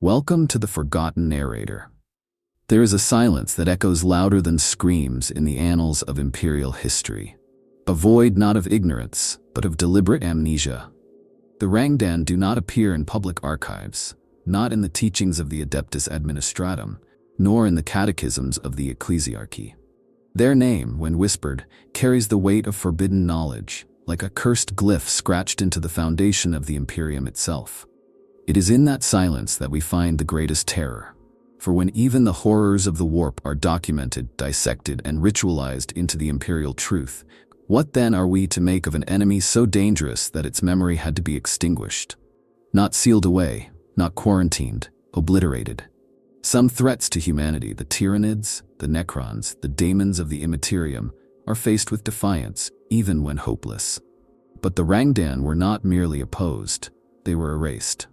Welcome to the Forgotten Narrator. There is a silence that echoes louder than screams in the annals of Imperial history. A void not of ignorance, but of deliberate amnesia. The Rangdan do not appear in public archives, not in the teachings of the Adeptus Administratum, nor in the catechisms of the Ecclesiarchy. Their name, when whispered, carries the weight of forbidden knowledge, like a cursed glyph scratched into the foundation of the Imperium itself. It is in that silence that we find the greatest terror. For when even the horrors of the warp are documented, dissected, and ritualized into the Imperial truth, what then are we to make of an enemy so dangerous that its memory had to be extinguished? Not sealed away, not quarantined, obliterated. Some threats to humanity, the Tyranids, the Necrons, the daemons of the Immaterium, are faced with defiance, even when hopeless. But the Rangdan were not merely opposed, they were erased.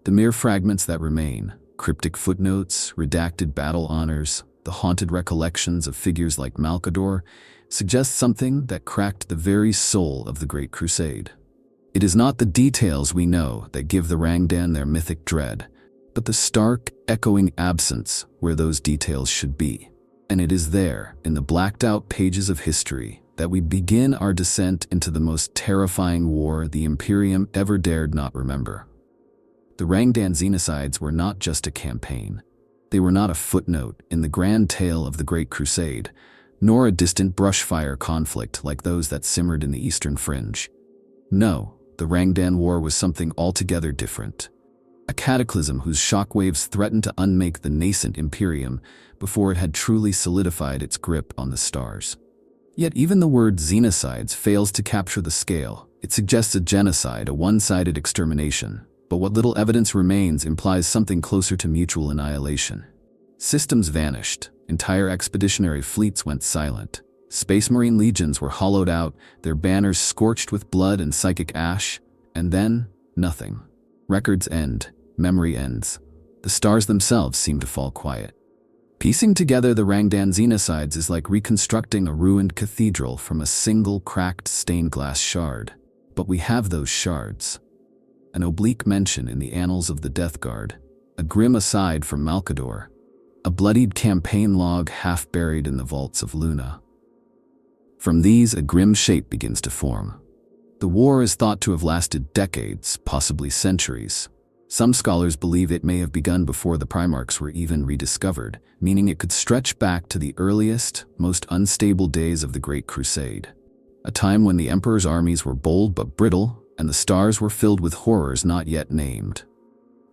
The mere fragments that remain, cryptic footnotes, redacted battle honors, the haunted recollections of figures like Malcador, suggest something that cracked the very soul of the Great Crusade. It is not the details we know that give the Rangdan their mythic dread, but the stark, echoing absence where those details should be. And it is there, in the blacked-out pages of history, that we begin our descent into the most terrifying war the Imperium ever dared not remember. The Rangdan Xenocides were not just a campaign. They were not a footnote in the grand tale of the Great Crusade, nor a distant brushfire conflict like those that simmered in the Eastern Fringe. No, the Rangdan War was something altogether different. A cataclysm whose shockwaves threatened to unmake the nascent Imperium before it had truly solidified its grip on the stars. Yet even the word Xenocides fails to capture the scale. It suggests a genocide, a one-sided extermination. But what little evidence remains implies something closer to mutual annihilation. Systems vanished, entire expeditionary fleets went silent, Space Marine legions were hollowed out, their banners scorched with blood and psychic ash, and then, nothing. Records end, memory ends. The stars themselves seem to fall quiet. Piecing together the Rangdan Xenocides is like reconstructing a ruined cathedral from a single cracked stained glass shard. But we have those shards. An oblique mention in the annals of the Death Guard, a grim aside from Malcador, a bloodied campaign log half buried in the vaults of Luna. From these, a grim shape begins to form. The war is thought to have lasted decades, possibly centuries. Some scholars believe it may have begun before the Primarchs were even rediscovered, meaning it could stretch back to the earliest, most unstable days of the Great Crusade, a time when the Emperor's armies were bold but brittle, and the stars were filled with horrors not yet named.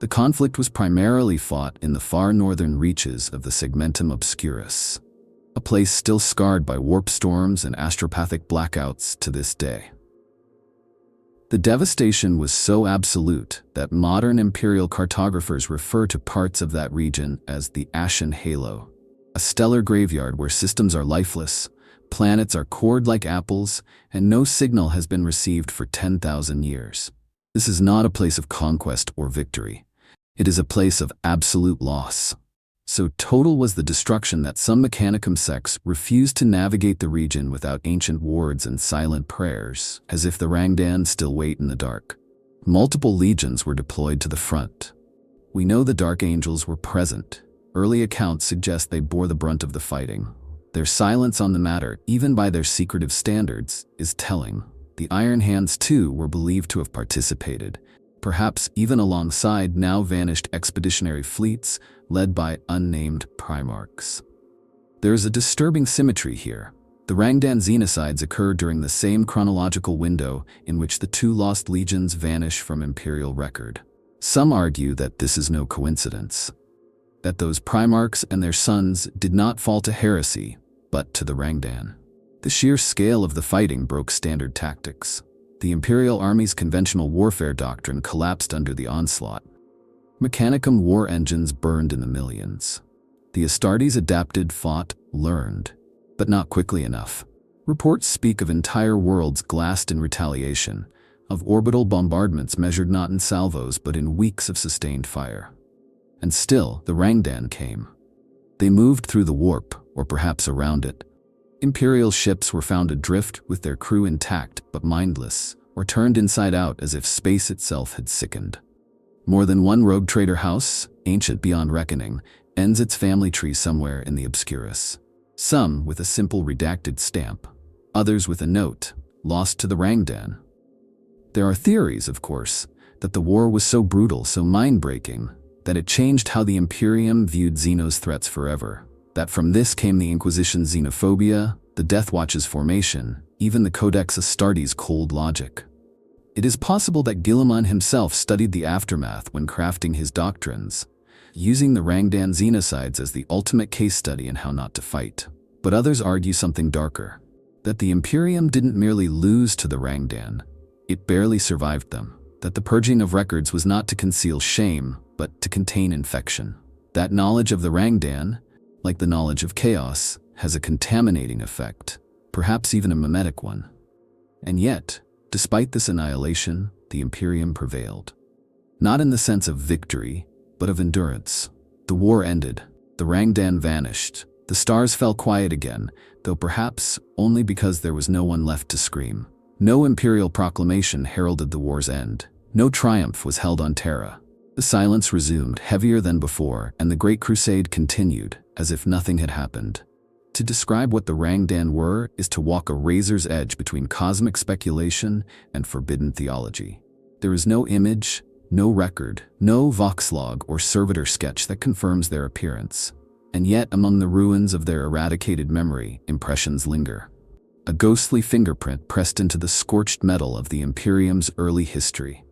The conflict was primarily fought in the far northern reaches of the Segmentum Obscurus, a place still scarred by warp storms and astropathic blackouts to this day. The devastation was so absolute that modern Imperial cartographers refer to parts of that region as the Ashen Halo, a stellar graveyard where systems are lifeless, planets are cored like apples, and no signal has been received for 10,000 years. This is not a place of conquest or victory. It is a place of absolute loss. So total was the destruction that some Mechanicum sects refused to navigate the region without ancient wards and silent prayers, as if the Rangdan still wait in the dark. Multiple legions were deployed to the front. We know the Dark Angels were present. Early accounts suggest they bore the brunt of the fighting. Their silence on the matter, even by their secretive standards, is telling. The Iron Hands, too, were believed to have participated, perhaps even alongside now-vanished expeditionary fleets led by unnamed Primarchs. There is a disturbing symmetry here. The Rangdan Xenocides occur during the same chronological window in which the two lost legions vanish from Imperial record. Some argue that this is no coincidence, that those Primarchs and their sons did not fall to heresy, but to the Rangdan. The sheer scale of the fighting broke standard tactics. The Imperial Army's conventional warfare doctrine collapsed under the onslaught. Mechanicum war engines burned in the millions. The Astartes adapted, fought, learned, but not quickly enough. Reports speak of entire worlds glassed in retaliation, of orbital bombardments measured not in salvos but in weeks of sustained fire. And still, the Rangdan came. They moved through the warp, or perhaps around it. Imperial ships were found adrift with their crew intact but mindless, or turned inside out as if space itself had sickened. More than one rogue trader house, ancient beyond reckoning, ends its family tree somewhere in the obscurus. Some with a simple redacted stamp, others with a note, lost to the Rangdan. There are theories, of course, that the war was so brutal, so mind-breaking, that it changed how the Imperium viewed Xenos threats forever. That from this came the Inquisition's xenophobia, the Death Watch's formation, even the Codex Astartes' cold logic. It is possible that Guilliman himself studied the aftermath when crafting his doctrines, using the Rangdan xenocides as the ultimate case study in how not to fight. But others argue something darker, that the Imperium didn't merely lose to the Rangdan, it barely survived them, that the purging of records was not to conceal shame, but to contain infection. That knowledge of the Rangdan, like the knowledge of chaos, has a contaminating effect, perhaps even a mimetic one. And yet, despite this annihilation, the Imperium prevailed. Not in the sense of victory, but of endurance. The war ended, the Rangdan vanished, the stars fell quiet again, though perhaps only because there was no one left to scream. No imperial proclamation heralded the war's end. No triumph was held on Terra. The silence resumed, heavier than before, and the Great Crusade continued, as if nothing had happened. To describe what the Rangdan were is to walk a razor's edge between cosmic speculation and forbidden theology. There is no image, no record, no voxlog or servitor sketch that confirms their appearance. And yet, among the ruins of their eradicated memory, impressions linger. A ghostly fingerprint pressed into the scorched metal of the Imperium's early history.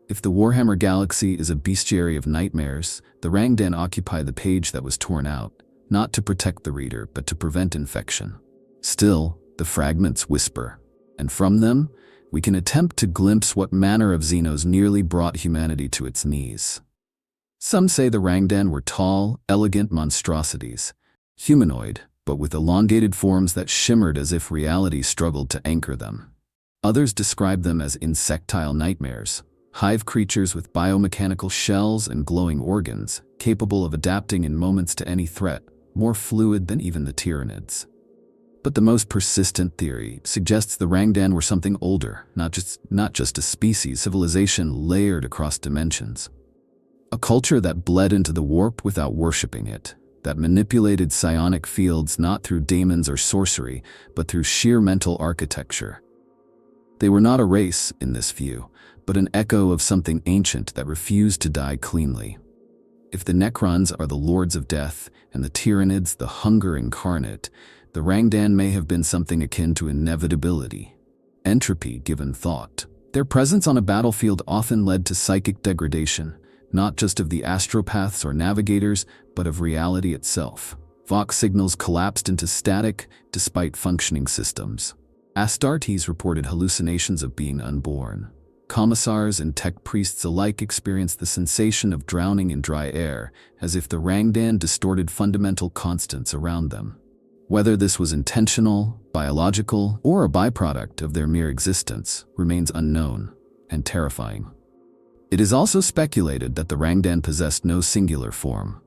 If the Warhammer galaxy is a bestiary of nightmares, the Rangdan occupy the page that was torn out, not to protect the reader, but to prevent infection. Still, the fragments whisper, and from them, we can attempt to glimpse what manner of Xenos nearly brought humanity to its knees. Some say the Rangdan were tall, elegant monstrosities, humanoid, but with elongated forms that shimmered as if reality struggled to anchor them. Others describe them as insectile nightmares, hive creatures with biomechanical shells and glowing organs, capable of adapting in moments to any threat, more fluid than even the Tyranids. But the most persistent theory suggests the Rangdan were something older, not just a species, civilization layered across dimensions. A culture that bled into the warp without worshipping it, that manipulated psionic fields not through daemons or sorcery, but through sheer mental architecture. They were not a race, in this view, but an echo of something ancient that refused to die cleanly. If the Necrons are the lords of death, and the Tyranids the hunger incarnate, the Rangdan may have been something akin to inevitability, entropy given thought. Their presence on a battlefield often led to psychic degradation, not just of the astropaths or navigators, but of reality itself. Vox signals collapsed into static, despite functioning systems. Astartes reported hallucinations of being unborn. Commissars and tech priests alike experienced the sensation of drowning in dry air, as if the Rangdan distorted fundamental constants around them. Whether this was intentional, biological, or a byproduct of their mere existence remains unknown and terrifying. It is also speculated that the Rangdan possessed no singular form.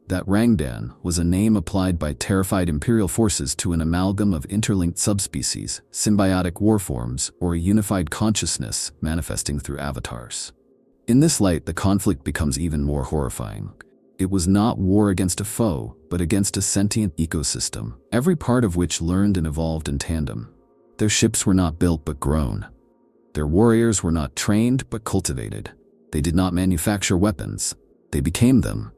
That Rangdan was a name applied by terrified imperial forces to an amalgam of interlinked subspecies, symbiotic warforms, or a unified consciousness manifesting through avatars. In this light, the conflict becomes even more horrifying. It was not war against a foe, but against a sentient ecosystem, every part of which learned and evolved in tandem. Their ships were not built but grown. Their warriors were not trained but cultivated. They did not manufacture weapons, they became them.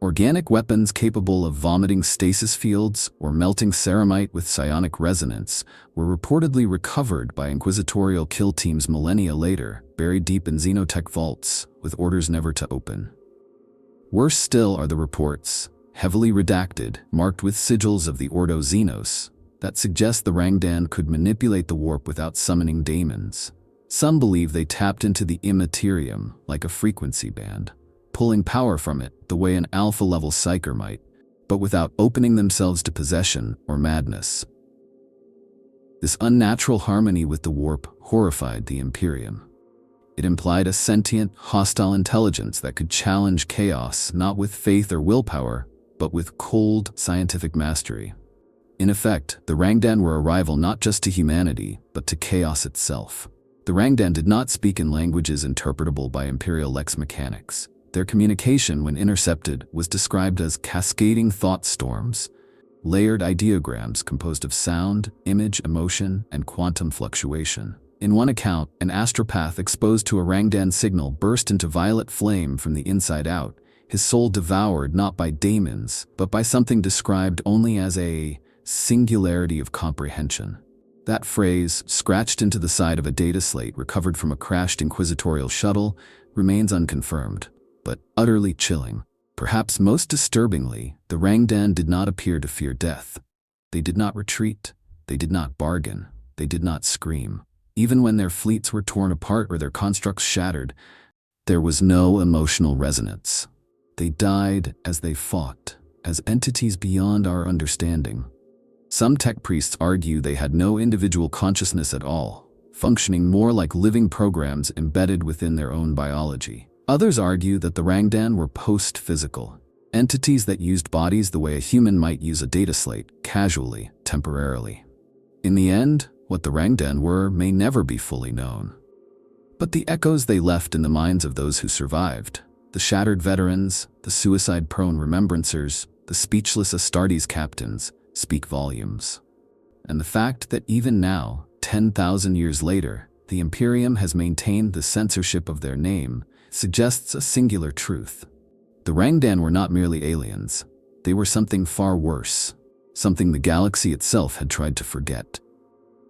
Organic weapons capable of vomiting stasis fields or melting ceramite with psionic resonance were reportedly recovered by Inquisitorial kill teams millennia later, buried deep in xenotech vaults, with orders never to open. Worse still are the reports, heavily redacted, marked with sigils of the Ordo Xenos, that suggest the Rangdan could manipulate the warp without summoning daemons. Some believe they tapped into the immaterium like a frequency band, pulling power from it the way an alpha-level psyker might, but without opening themselves to possession or madness. This unnatural harmony with the warp horrified the Imperium. It implied a sentient, hostile intelligence that could challenge chaos not with faith or willpower, but with cold, scientific mastery. In effect, the Rangdan were a rival not just to humanity, but to chaos itself. The Rangdan did not speak in languages interpretable by Imperial lex mechanics. Their communication, when intercepted, was described as cascading thought storms, layered ideograms composed of sound, image, emotion, and quantum fluctuation. In one account, an astropath exposed to a Rangdan signal burst into violet flame from the inside out, his soul devoured not by daemons, but by something described only as a singularity of comprehension. That phrase, scratched into the side of a data slate recovered from a crashed Inquisitorial shuttle, remains unconfirmed, but utterly chilling. Perhaps most disturbingly, the Rangdan did not appear to fear death. They did not retreat. They did not bargain. They did not scream. Even when their fleets were torn apart or their constructs shattered, there was no emotional resonance. They died as they fought, as entities beyond our understanding. Some tech priests argue they had no individual consciousness at all, functioning more like living programs embedded within their own biology. Others argue that the Rangdan were post-physical, entities that used bodies the way a human might use a data slate, casually, temporarily. In the end, what the Rangdan were may never be fully known. But the echoes they left in the minds of those who survived, the shattered veterans, the suicide-prone remembrancers, the speechless Astartes captains, speak volumes. And the fact that even now, 10,000 years later, the Imperium has maintained the censorship of their name suggests a singular truth. The Rangdan were not merely aliens. They were something far worse, something the galaxy itself had tried to forget.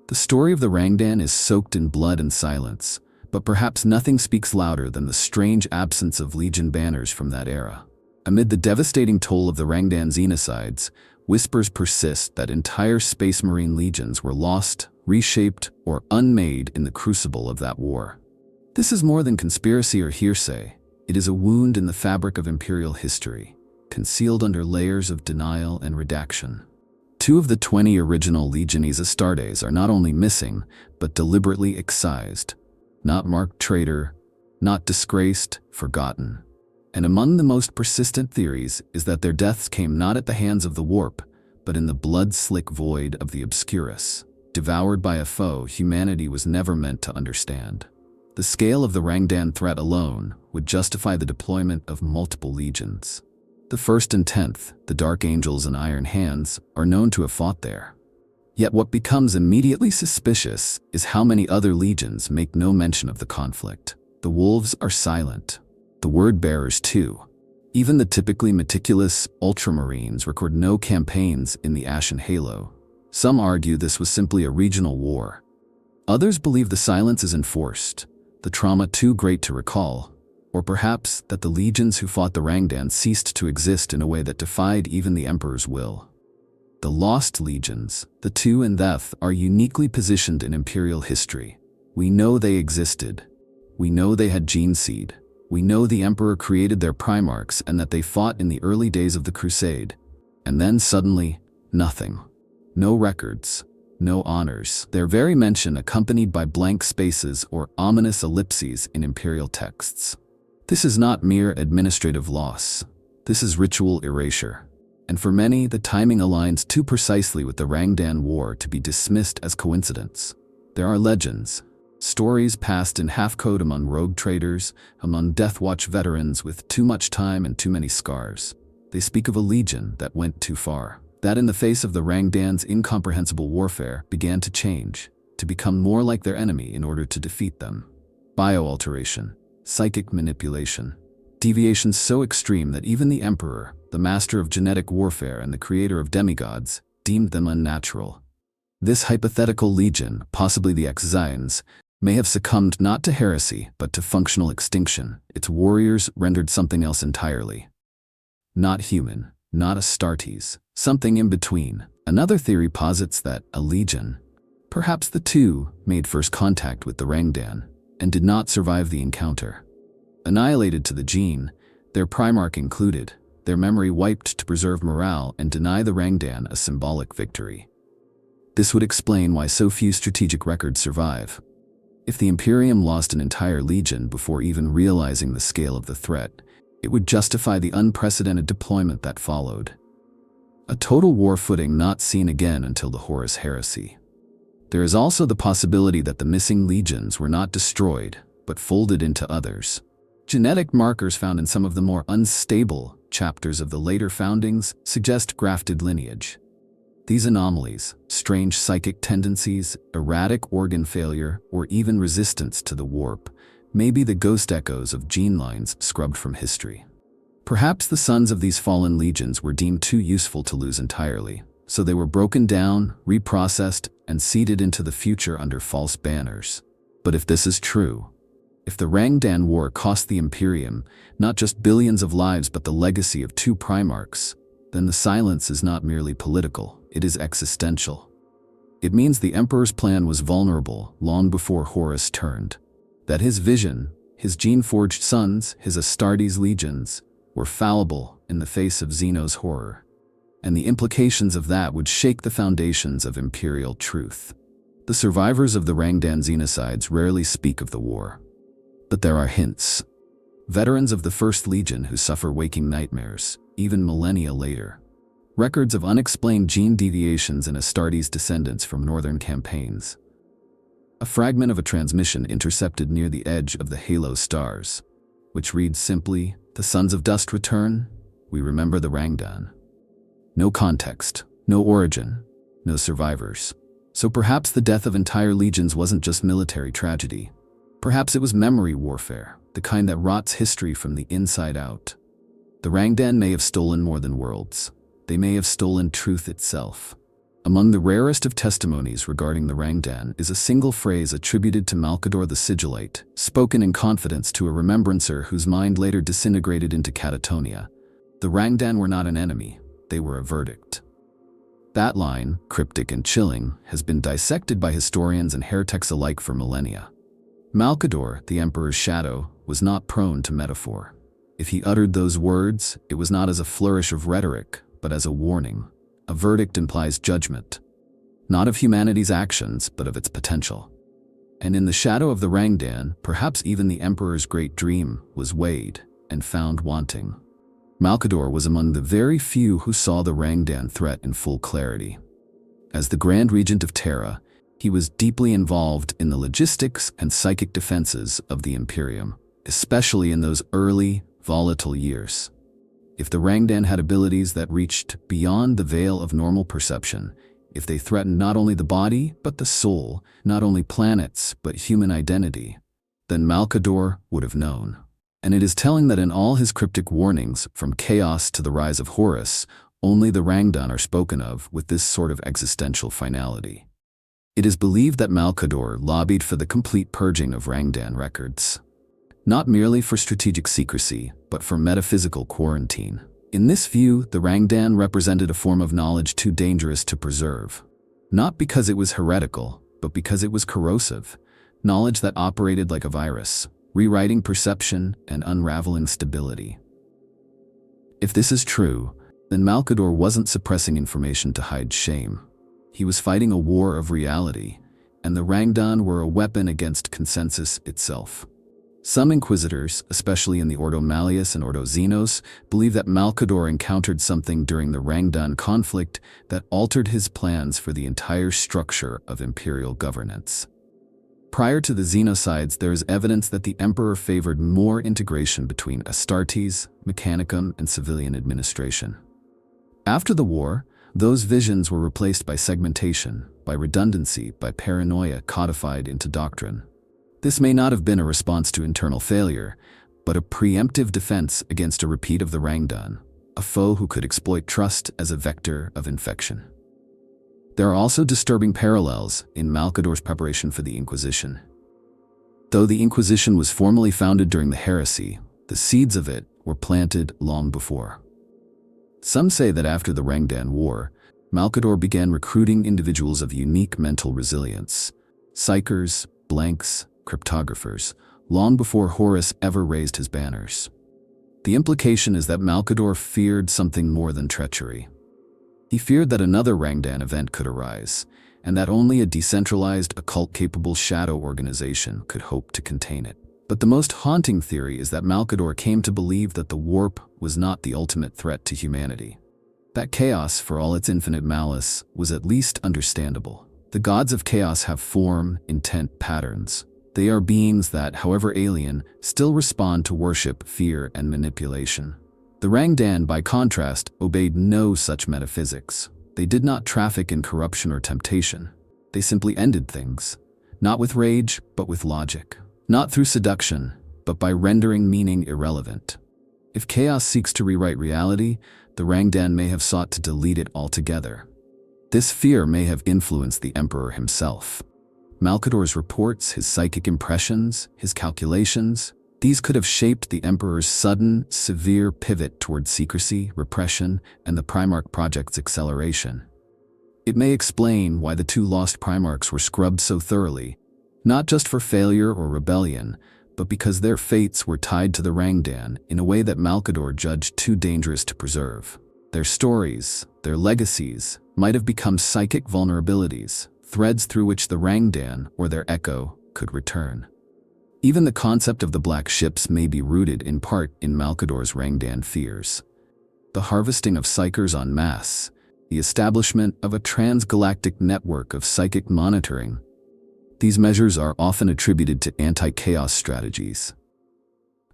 The story of the Rangdan is soaked in blood and silence, but perhaps nothing speaks louder than the strange absence of Legion banners from that era. Amid the devastating toll of the Rangdan xenocides, whispers persist that entire Space Marine legions were lost, reshaped, or unmade in the crucible of that war. This is more than conspiracy or hearsay. It is a wound in the fabric of Imperial history, concealed under layers of denial and redaction. 2 of the 20 original Legiones Astartes are not only missing, but deliberately excised. Not marked traitor, not disgraced, forgotten. And among the most persistent theories is that their deaths came not at the hands of the warp, but in the blood-slick void of the Obscurus. Devoured by a foe humanity was never meant to understand. The scale of the Rangdan threat alone would justify the deployment of multiple legions. The 1st and 10th, the Dark Angels and Iron Hands, are known to have fought there. Yet what becomes immediately suspicious is how many other legions make no mention of the conflict. The Wolves are silent. The word-bearers too. Even the typically meticulous Ultramarines record no campaigns in the Ashen Halo. Some argue this was simply a regional war. Others believe the silence is enforced, the trauma too great to recall, or perhaps that the legions who fought the Rangdan ceased to exist in a way that defied even the Emperor's will. The Lost Legions, the 2 and Theth, are uniquely positioned in Imperial history. We know they existed. We know they had gene seed. We know the Emperor created their Primarchs and that they fought in the early days of the Crusade. And then suddenly, nothing. No records. No honors. Their very mention accompanied by blank spaces or ominous ellipses in Imperial texts. This is not mere administrative loss. This is ritual erasure. And for many, the timing aligns too precisely with the Rangdan War to be dismissed as coincidence. There are legends. Stories passed in half-code among rogue traders, among Death Watch veterans with too much time and too many scars. They speak of a legion that went too far, that in the face of the Rangdan's incomprehensible warfare began to change, to become more like their enemy in order to defeat them. Bioalteration, psychic manipulation, deviations so extreme that even the Emperor, the master of genetic warfare and the creator of demigods, deemed them unnatural. This hypothetical legion, possibly the Xenos, may have succumbed not to heresy, but to functional extinction. Its warriors rendered something else entirely. Not human, not Astartes, something in between. Another theory posits that a legion, perhaps the 2, made first contact with the Rangdan, and did not survive the encounter. Annihilated to the gene, their Primarch included, their memory wiped to preserve morale and deny the Rangdan a symbolic victory. This would explain why so few strategic records survive. If the Imperium lost an entire legion before even realizing the scale of the threat, it would justify the unprecedented deployment that followed. A total war footing not seen again until the Horus Heresy. There is also the possibility that the missing legions were not destroyed, but folded into others. Genetic markers found in some of the more unstable chapters of the later foundings suggest grafted lineage. These anomalies, strange psychic tendencies, erratic organ failure, or even resistance to the warp, may be the ghost echoes of gene lines scrubbed from history. Perhaps the sons of these fallen legions were deemed too useful to lose entirely, so they were broken down, reprocessed, and seeded into the future under false banners. But if this is true, if the Rangdan War cost the Imperium not just billions of lives but the legacy of 2 Primarchs, then the silence is not merely political, it is existential. It means the Emperor's plan was vulnerable long before Horus turned. That his vision, his gene-forged sons, his Astartes legions, were fallible in the face of Xenos' horror. And the implications of that would shake the foundations of Imperial truth. The survivors of the Rangdan Xenocides rarely speak of the war. But there are hints. Veterans of the First Legion who suffer waking nightmares, even millennia later. Records of unexplained gene deviations in Astartes descendants from northern campaigns. A fragment of a transmission intercepted near the edge of the Halo stars, which reads simply, "The Sons of Dust return, we remember the Rangdan." No context, no origin, no survivors. So perhaps the death of entire legions wasn't just military tragedy. Perhaps it was memory warfare, the kind that rots history from the inside out. The Rangdan may have stolen more than worlds. They may have stolen truth itself. Among the rarest of testimonies regarding the Rangdan is a single phrase attributed to Malcador the Sigillite, spoken in confidence to a remembrancer whose mind later disintegrated into catatonia. The Rangdan were not an enemy, they were a verdict. That line, cryptic and chilling, has been dissected by historians and heretics alike for millennia. Malcador, the Emperor's shadow, was not prone to metaphor. If he uttered those words, it was not as a flourish of rhetoric, but as a warning. A verdict implies judgment, not of humanity's actions, but of its potential. And in the shadow of the Rangdan, perhaps even the Emperor's great dream was weighed and found wanting. Malcador was among the very few who saw the Rangdan threat in full clarity. As the Grand Regent of Terra, he was deeply involved in the logistics and psychic defenses of the Imperium, especially in those early, volatile years. If the Rangdan had abilities that reached beyond the veil of normal perception, if they threatened not only the body but the soul, not only planets but human identity, then Malcador would have known. And it is telling that in all his cryptic warnings, from chaos to the rise of Horus, only the Rangdan are spoken of with this sort of existential finality. It is believed that Malcador lobbied for the complete purging of Rangdan records. Not merely for strategic secrecy, but for metaphysical quarantine. In this view, the Rangdan represented a form of knowledge too dangerous to preserve. Not because it was heretical, but because it was corrosive. Knowledge that operated like a virus, rewriting perception and unraveling stability. If this is true, then Malcador wasn't suppressing information to hide shame. He was fighting a war of reality, and the Rangdan were a weapon against consensus itself. Some inquisitors, especially in the Ordo Malleus and Ordo Xenos, believe that Malcador encountered something during the Rangdan conflict that altered his plans for the entire structure of imperial governance. Prior to the Xenocides, there is evidence that the Emperor favored more integration between Astartes, Mechanicum, and civilian administration. After the war, those visions were replaced by segmentation, by redundancy, by paranoia codified into doctrine. This may not have been a response to internal failure, but a preemptive defense against a repeat of the Rangdan, a foe who could exploit trust as a vector of infection. There are also disturbing parallels in Malcador's preparation for the Inquisition. Though the Inquisition was formally founded during the heresy, the seeds of it were planted long before. Some say that after the Rangdan War, Malcador began recruiting individuals of unique mental resilience, psychers, blanks, cryptographers, long before Horus ever raised his banners. The implication is that Malcador feared something more than treachery. He feared that another Rangdan event could arise, and that only a decentralized, occult-capable shadow organization could hope to contain it. But the most haunting theory is that Malcador came to believe that the warp was not the ultimate threat to humanity. That chaos, for all its infinite malice, was at least understandable. The gods of chaos have form, intent, patterns. They are beings that, however alien, still respond to worship, fear, and manipulation. The Rangdan, by contrast, obeyed no such metaphysics. They did not traffic in corruption or temptation. They simply ended things, not with rage, but with logic. Not through seduction, but by rendering meaning irrelevant. If chaos seeks to rewrite reality, the Rangdan may have sought to delete it altogether. This fear may have influenced the Emperor himself. Malcador's reports, his psychic impressions, his calculations, these could have shaped the Emperor's sudden, severe pivot toward secrecy, repression, and the Primarch Project's acceleration. It may explain why the two lost Primarchs were scrubbed so thoroughly, not just for failure or rebellion, but because their fates were tied to the Rangdan in a way that Malcador judged too dangerous to preserve. Their stories, their legacies, might have become psychic vulnerabilities, threads through which the Rangdan, or their echo, could return. Even the concept of the black ships may be rooted in part in Malcador's Rangdan fears. The harvesting of psychers en masse, the establishment of a transgalactic network of psychic monitoring. These measures are often attributed to anti-chaos strategies.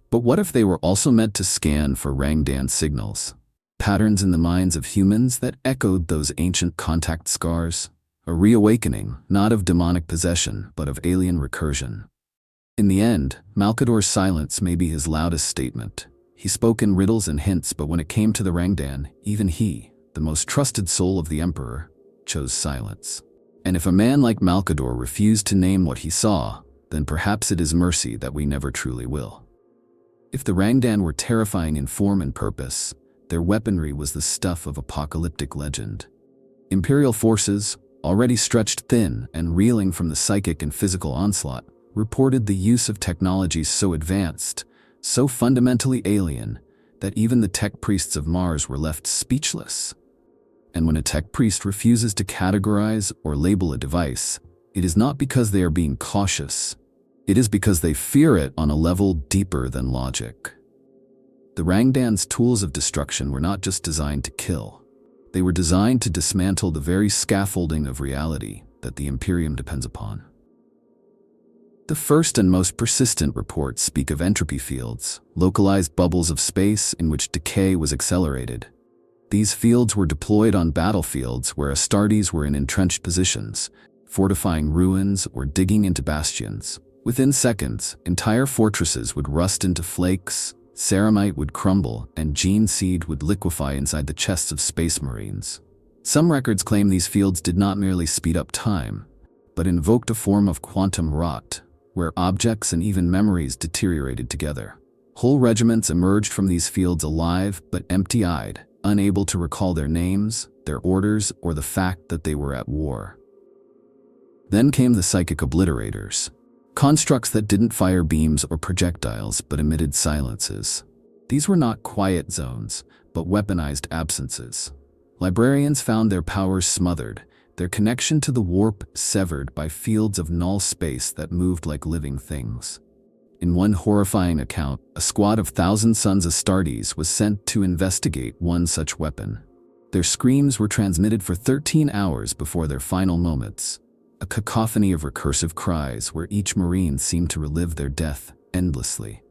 But what if they were also meant to scan for Rangdan signals? Patterns in the minds of humans that echoed those ancient contact scars? A reawakening, not of demonic possession, but of alien recursion. In the end, Malcador's silence may be his loudest statement. He spoke in riddles and hints, but when it came to the Rangdan, even he, the most trusted soul of the Emperor, chose silence. And if a man like Malcador refused to name what he saw, then perhaps it is mercy that we never truly will. If the Rangdan were terrifying in form and purpose, their weaponry was the stuff of apocalyptic legend. Imperial forces, already stretched thin and reeling from the psychic and physical onslaught, reported the use of technologies so advanced, so fundamentally alien, that even the tech priests of Mars were left speechless. And when a tech priest refuses to categorize or label a device, it is not because they are being cautious. It is because they fear it on a level deeper than logic. The Rangdan's tools of destruction were not just designed to kill. They were designed to dismantle the very scaffolding of reality that the Imperium depends upon. The first and most persistent reports speak of entropy fields, localized bubbles of space in which decay was accelerated. These fields were deployed on battlefields where Astartes were in entrenched positions, fortifying ruins or digging into bastions. Within seconds, entire fortresses would rust into flakes, ceramite would crumble, and gene seed would liquefy inside the chests of space marines. Some records claim these fields did not merely speed up time, but invoked a form of quantum rot, where objects and even memories deteriorated together. Whole regiments emerged from these fields alive but empty-eyed, unable to recall their names, their orders, or the fact that they were at war. Then came the psychic obliterators, constructs that didn't fire beams or projectiles but emitted silences. These were not quiet zones, but weaponized absences. Librarians found their powers smothered, their connection to the warp severed by fields of null space that moved like living things. In one horrifying account, a squad of 1,000 Sons Astartes was sent to investigate one such weapon. Their screams were transmitted for 13 hours before their final moments, a cacophony of recursive cries where each Marine seemed to relive their death endlessly.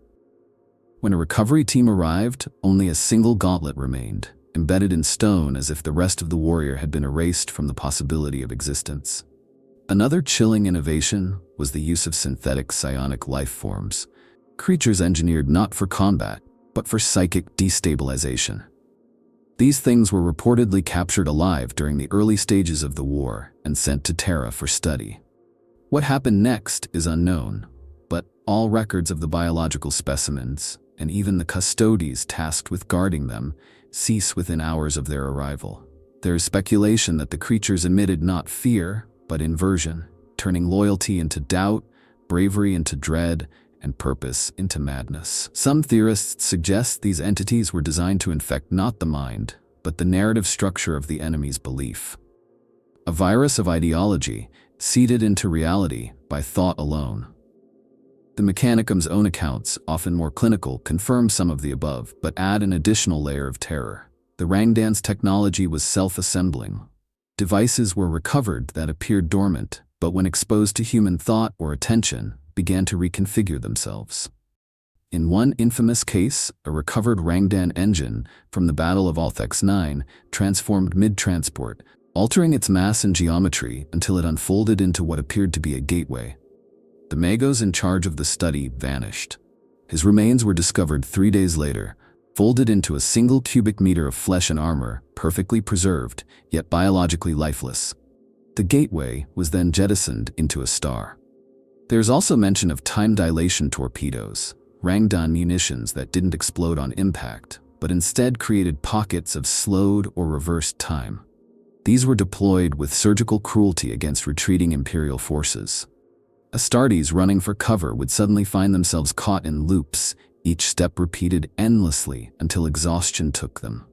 When a recovery team arrived, only a single gauntlet remained, embedded in stone as if the rest of the warrior had been erased from the possibility of existence. Another chilling innovation was the use of synthetic psionic life forms, creatures engineered not for combat, but for psychic destabilization. These things were reportedly captured alive during the early stages of the war and sent to Terra for study. What happened next is unknown, but all records of the biological specimens, and even the custodies tasked with guarding them, cease within hours of their arrival. There is speculation that the creatures emitted not fear, but inversion, turning loyalty into doubt, bravery into dread, and purpose into madness. Some theorists suggest these entities were designed to infect not the mind, but the narrative structure of the enemy's belief. A virus of ideology, seeded into reality by thought alone. The Mechanicum's own accounts, often more clinical, confirm some of the above, but add an additional layer of terror. The Rangdan's technology was self-assembling. Devices were recovered that appeared dormant, but when exposed to human thought or attention, began to reconfigure themselves. In one infamous case, a recovered Rangdan engine from the Battle of Althex 9 transformed mid-transport, altering its mass and geometry until it unfolded into what appeared to be a gateway. The magos in charge of the study vanished. His remains were discovered 3 days later, folded into a single cubic meter of flesh and armor, perfectly preserved, yet biologically lifeless. The gateway was then jettisoned into a star. There's also mention of time dilation torpedoes, Rangdan munitions that didn't explode on impact, but instead created pockets of slowed or reversed time. These were deployed with surgical cruelty against retreating Imperial forces. Astartes running for cover would suddenly find themselves caught in loops, each step repeated endlessly until exhaustion took them.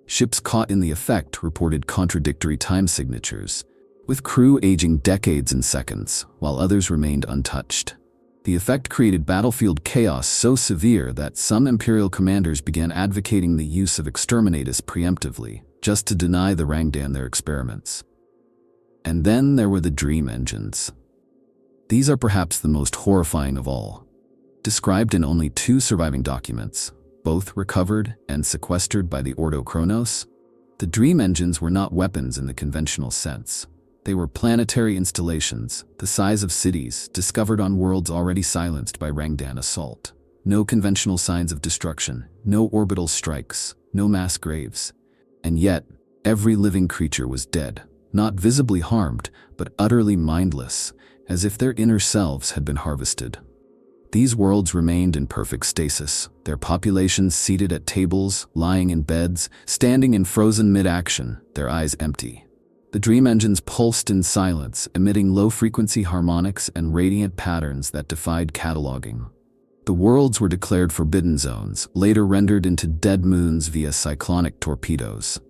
Ships caught in the effect reported contradictory time signatures, with crew aging decades in seconds, while others remained untouched. The effect created battlefield chaos so severe that some Imperial commanders began advocating the use of exterminatus preemptively, just to deny the Rangdan their experiments. And then there were the dream engines. These are perhaps the most horrifying of all. Described in only 2 surviving documents, both recovered and sequestered by the Ordo Chronos, the dream engines were not weapons in the conventional sense. They were planetary installations, the size of cities, discovered on worlds already silenced by Rangdan assault. No conventional signs of destruction, no orbital strikes, no mass graves. And yet, every living creature was dead, not visibly harmed, but utterly mindless, as if their inner selves had been harvested. These worlds remained in perfect stasis, their populations seated at tables, lying in beds, standing in frozen mid-action, their eyes empty. The dream engines pulsed in silence, emitting low-frequency harmonics and radiant patterns that defied cataloging. The worlds were declared forbidden zones, later rendered into dead moons via cyclonic torpedoes.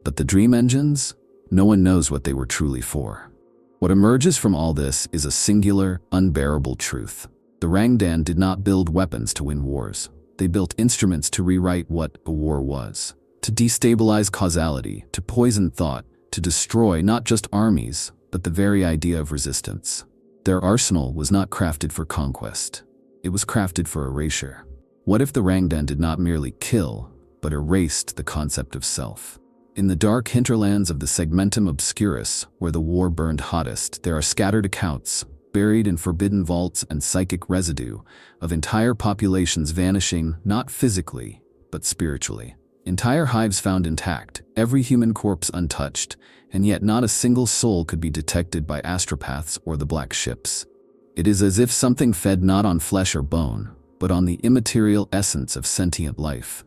But the dream engines? No one knows what they were truly for. What emerges from all this is a singular, unbearable truth. The Rangdan did not build weapons to win wars. They built instruments to rewrite what a war was, to destabilize causality, to poison thought, to destroy not just armies, but the very idea of resistance. Their arsenal was not crafted for conquest. It was crafted for erasure. What if the Rangdan did not merely kill, but erased the concept of self? In the dark hinterlands of the Segmentum Obscurus, where the war burned hottest, there are scattered accounts, buried in forbidden vaults and psychic residue, of entire populations vanishing not physically, but spiritually. Entire hives found intact, every human corpse untouched, and yet not a single soul could be detected by astropaths or the black ships. It is as if something fed not on flesh or bone, but on the immaterial essence of sentient life.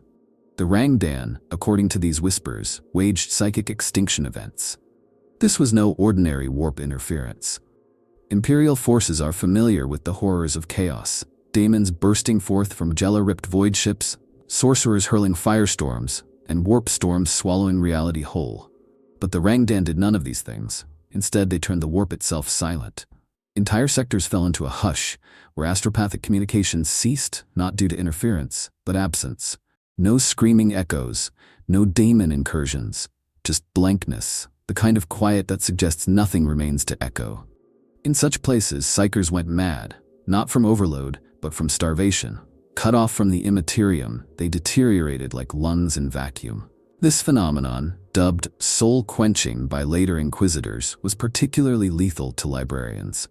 The Rangdan, according to these whispers, waged psychic extinction events. This was no ordinary warp interference. Imperial forces are familiar with the horrors of chaos, daemons bursting forth from Jella-ripped void ships, sorcerers hurling firestorms, and warp storms swallowing reality whole. But the Rangdan did none of these things. Instead, they turned the warp itself silent. Entire sectors fell into a hush, where astropathic communications ceased, not due to interference, but absence. No screaming echoes, no daemon incursions, just blankness, the kind of quiet that suggests nothing remains to echo. In such places, psychers went mad, not from overload, but from starvation. Cut off from the immaterium, they deteriorated like lungs in vacuum. This phenomenon, dubbed soul-quenching by later inquisitors, was particularly lethal to librarians.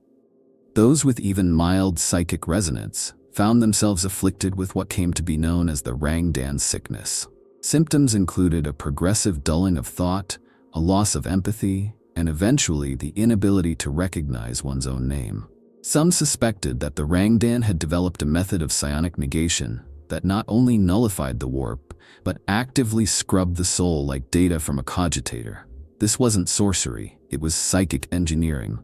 Those with even mild psychic resonance found themselves afflicted with what came to be known as the Rangdan sickness. Symptoms included a progressive dulling of thought, a loss of empathy, and eventually the inability to recognize one's own name. Some suspected that the Rangdan had developed a method of psionic negation that not only nullified the warp, but actively scrubbed the soul like data from a cogitator. This wasn't sorcery, it was psychic engineering.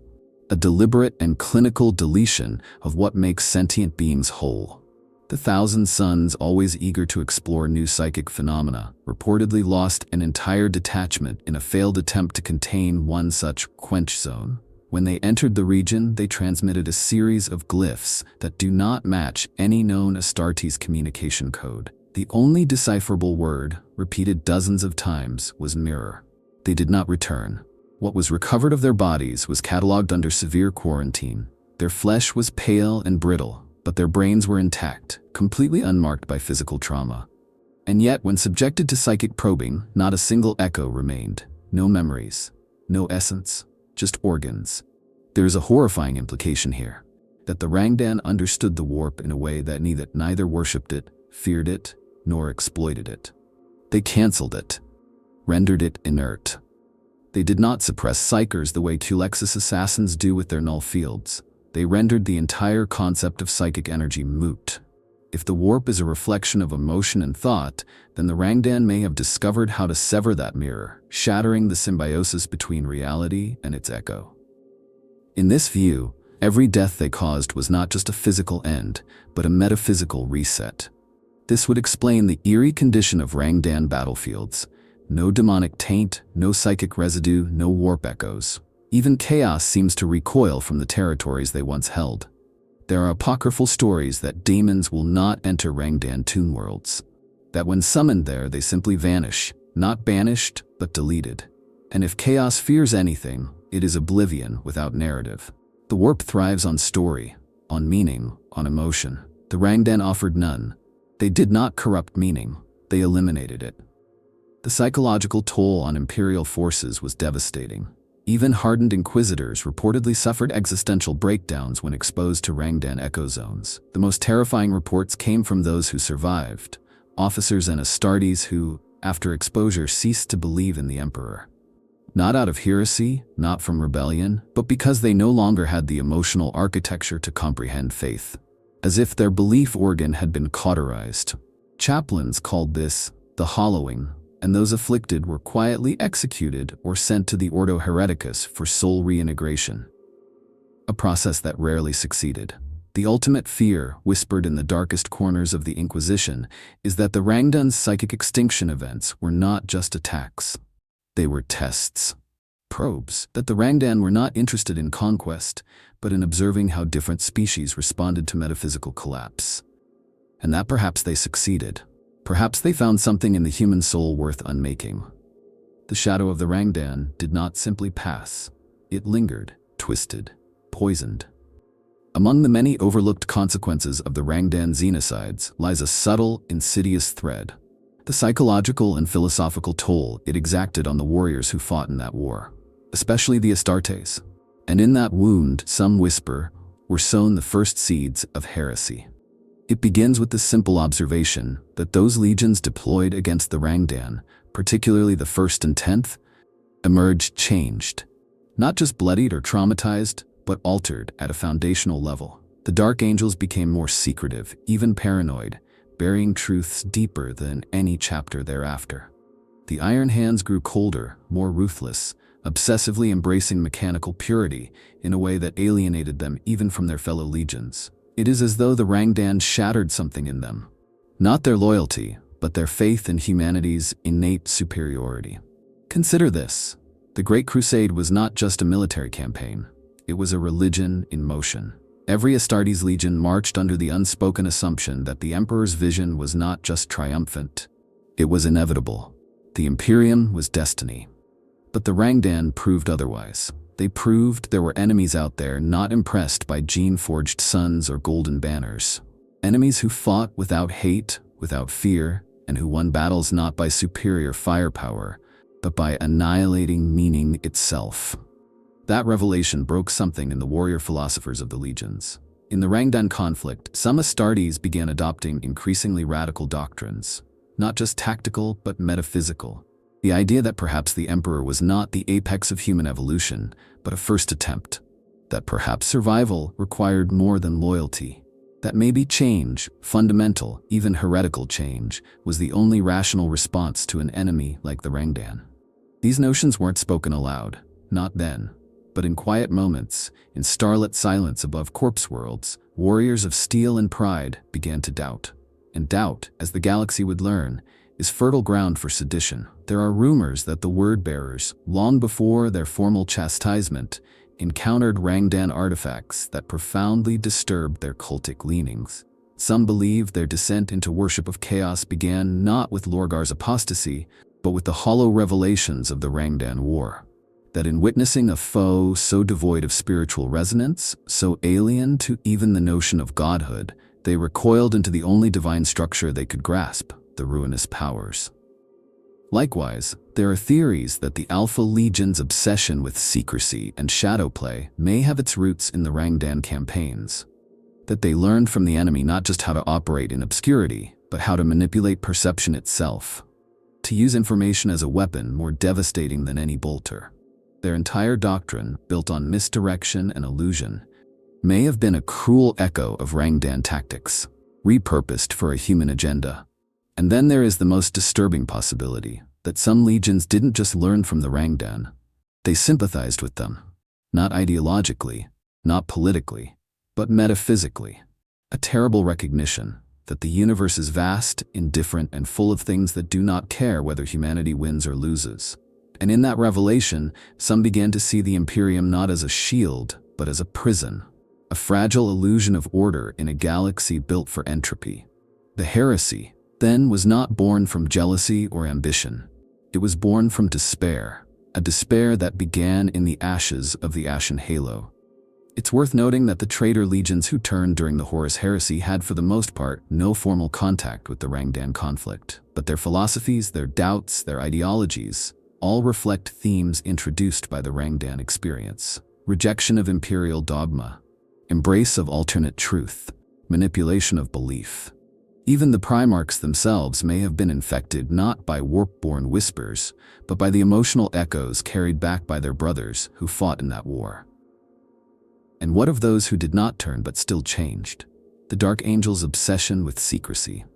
A deliberate and clinical deletion of what makes sentient beings whole. The Thousand Sons, always eager to explore new psychic phenomena, reportedly lost an entire detachment in a failed attempt to contain one such quench zone. When they entered the region, they transmitted a series of glyphs that do not match any known Astartes communication code. The only decipherable word, repeated dozens of times, was mirror. They did not return. What was recovered of their bodies was catalogued under severe quarantine. Their flesh was pale and brittle, but their brains were intact, completely unmarked by physical trauma. And yet, when subjected to psychic probing, not a single echo remained. No memories, no essence, just organs. There is a horrifying implication here, that the Rangdan understood the warp in a way that neither worshipped it, feared it, nor exploited it. They cancelled it, rendered it inert. They did not suppress psychers the way Tulexis assassins do with their null fields. They rendered the entire concept of psychic energy moot. If the warp is a reflection of emotion and thought, then the Rangdan may have discovered how to sever that mirror, shattering the symbiosis between reality and its echo. In this view, every death they caused was not just a physical end, but a metaphysical reset. This would explain the eerie condition of Rangdan battlefields. No demonic taint, no psychic residue, no warp echoes. Even chaos seems to recoil from the territories they once held. There are apocryphal stories that demons will not enter Rangdan tomb worlds. That when summoned there, they simply vanish, not banished, but deleted. And if chaos fears anything, it is oblivion without narrative. The warp thrives on story, on meaning, on emotion. The Rangdan offered none. They did not corrupt meaning, they eliminated it. The psychological toll on Imperial forces was devastating. Even hardened Inquisitors reportedly suffered existential breakdowns when exposed to Rangdan echo zones. The most terrifying reports came from those who survived, officers and Astartes who, after exposure, ceased to believe in the Emperor. Not out of heresy, not from rebellion, but because they no longer had the emotional architecture to comprehend faith. As if their belief organ had been cauterized. Chaplains called this the hollowing, and those afflicted were quietly executed or sent to the Ordo Hereticus for soul reintegration. A process that rarely succeeded. The ultimate fear, whispered in the darkest corners of the Inquisition, is that the Rangdan's psychic extinction events were not just attacks. They were tests. Probes. That the Rangdan were not interested in conquest, but in observing how different species responded to metaphysical collapse. And that perhaps they succeeded. Perhaps they found something in the human soul worth unmaking. The shadow of the Rangdan did not simply pass. It lingered, twisted, poisoned. Among the many overlooked consequences of the Rangdan xenocides lies a subtle, insidious thread. The psychological and philosophical toll it exacted on the warriors who fought in that war, especially the Astartes. And in that wound, some whisper, were sown the first seeds of heresy. It begins with the simple observation that those legions deployed against the Rangdan, particularly the 1st and 10th, emerged changed. Not just bloodied or traumatized, but altered at a foundational level. The Dark Angels became more secretive, even paranoid, burying truths deeper than any chapter thereafter. The Iron Hands grew colder, more ruthless, obsessively embracing mechanical purity in a way that alienated them even from their fellow legions. It is as though the Rangdan shattered something in them. Not their loyalty, but their faith in humanity's innate superiority. Consider this. The Great Crusade was not just a military campaign. It was a religion in motion. Every Astartes legion marched under the unspoken assumption that the Emperor's vision was not just triumphant. It was inevitable. The Imperium was destiny. But the Rangdan proved otherwise. They proved there were enemies out there not impressed by gene-forged suns or golden banners. Enemies who fought without hate, without fear, and who won battles not by superior firepower, but by annihilating meaning itself. That revelation broke something in the warrior philosophers of the legions. In the Rangdan conflict, some Astartes began adopting increasingly radical doctrines, not just tactical but metaphysical. The idea that perhaps the Emperor was not the apex of human evolution, but a first attempt. That perhaps survival required more than loyalty. That maybe change, fundamental, even heretical change, was the only rational response to an enemy like the Rangdan. These notions weren't spoken aloud, not then. But in quiet moments, in starlit silence above corpse worlds, warriors of steel and pride began to doubt. And doubt, as the galaxy would learn, is fertile ground for sedition. There are rumors that the word-bearers, long before their formal chastisement, encountered Rangdan artifacts that profoundly disturbed their cultic leanings. Some believe their descent into worship of chaos began not with Lorgar's apostasy, but with the hollow revelations of the Rangdan War. That in witnessing a foe so devoid of spiritual resonance, so alien to even the notion of godhood, they recoiled into the only divine structure they could grasp, the ruinous powers. Likewise, there are theories that the Alpha Legion's obsession with secrecy and shadow play may have its roots in the Rangdan campaigns. That they learned from the enemy not just how to operate in obscurity, but how to manipulate perception itself. To use information as a weapon more devastating than any bolter. Their entire doctrine, built on misdirection and illusion, may have been a cruel echo of Rangdan tactics, repurposed for a human agenda. And then there is the most disturbing possibility, that some legions didn't just learn from the Rangdan. They sympathized with them. Not ideologically, not politically, but metaphysically. A terrible recognition that the universe is vast, indifferent, and full of things that do not care whether humanity wins or loses. And in that revelation, some began to see the Imperium not as a shield, but as a prison, a fragile illusion of order in a galaxy built for entropy. The heresy, then, was not born from jealousy or ambition. It was born from despair, a despair that began in the ashes of the Ashen Halo. It's worth noting that the traitor legions who turned during the Horus Heresy had for the most part no formal contact with the Rangdan conflict, but their philosophies, their doubts, their ideologies, all reflect themes introduced by the Rangdan experience: rejection of imperial dogma, embrace of alternate truth, manipulation of belief. Even the Primarchs themselves may have been infected not by warp-born whispers, but by the emotional echoes carried back by their brothers who fought in that war. And what of those who did not turn but still changed? The Dark Angel's obsession with secrecy,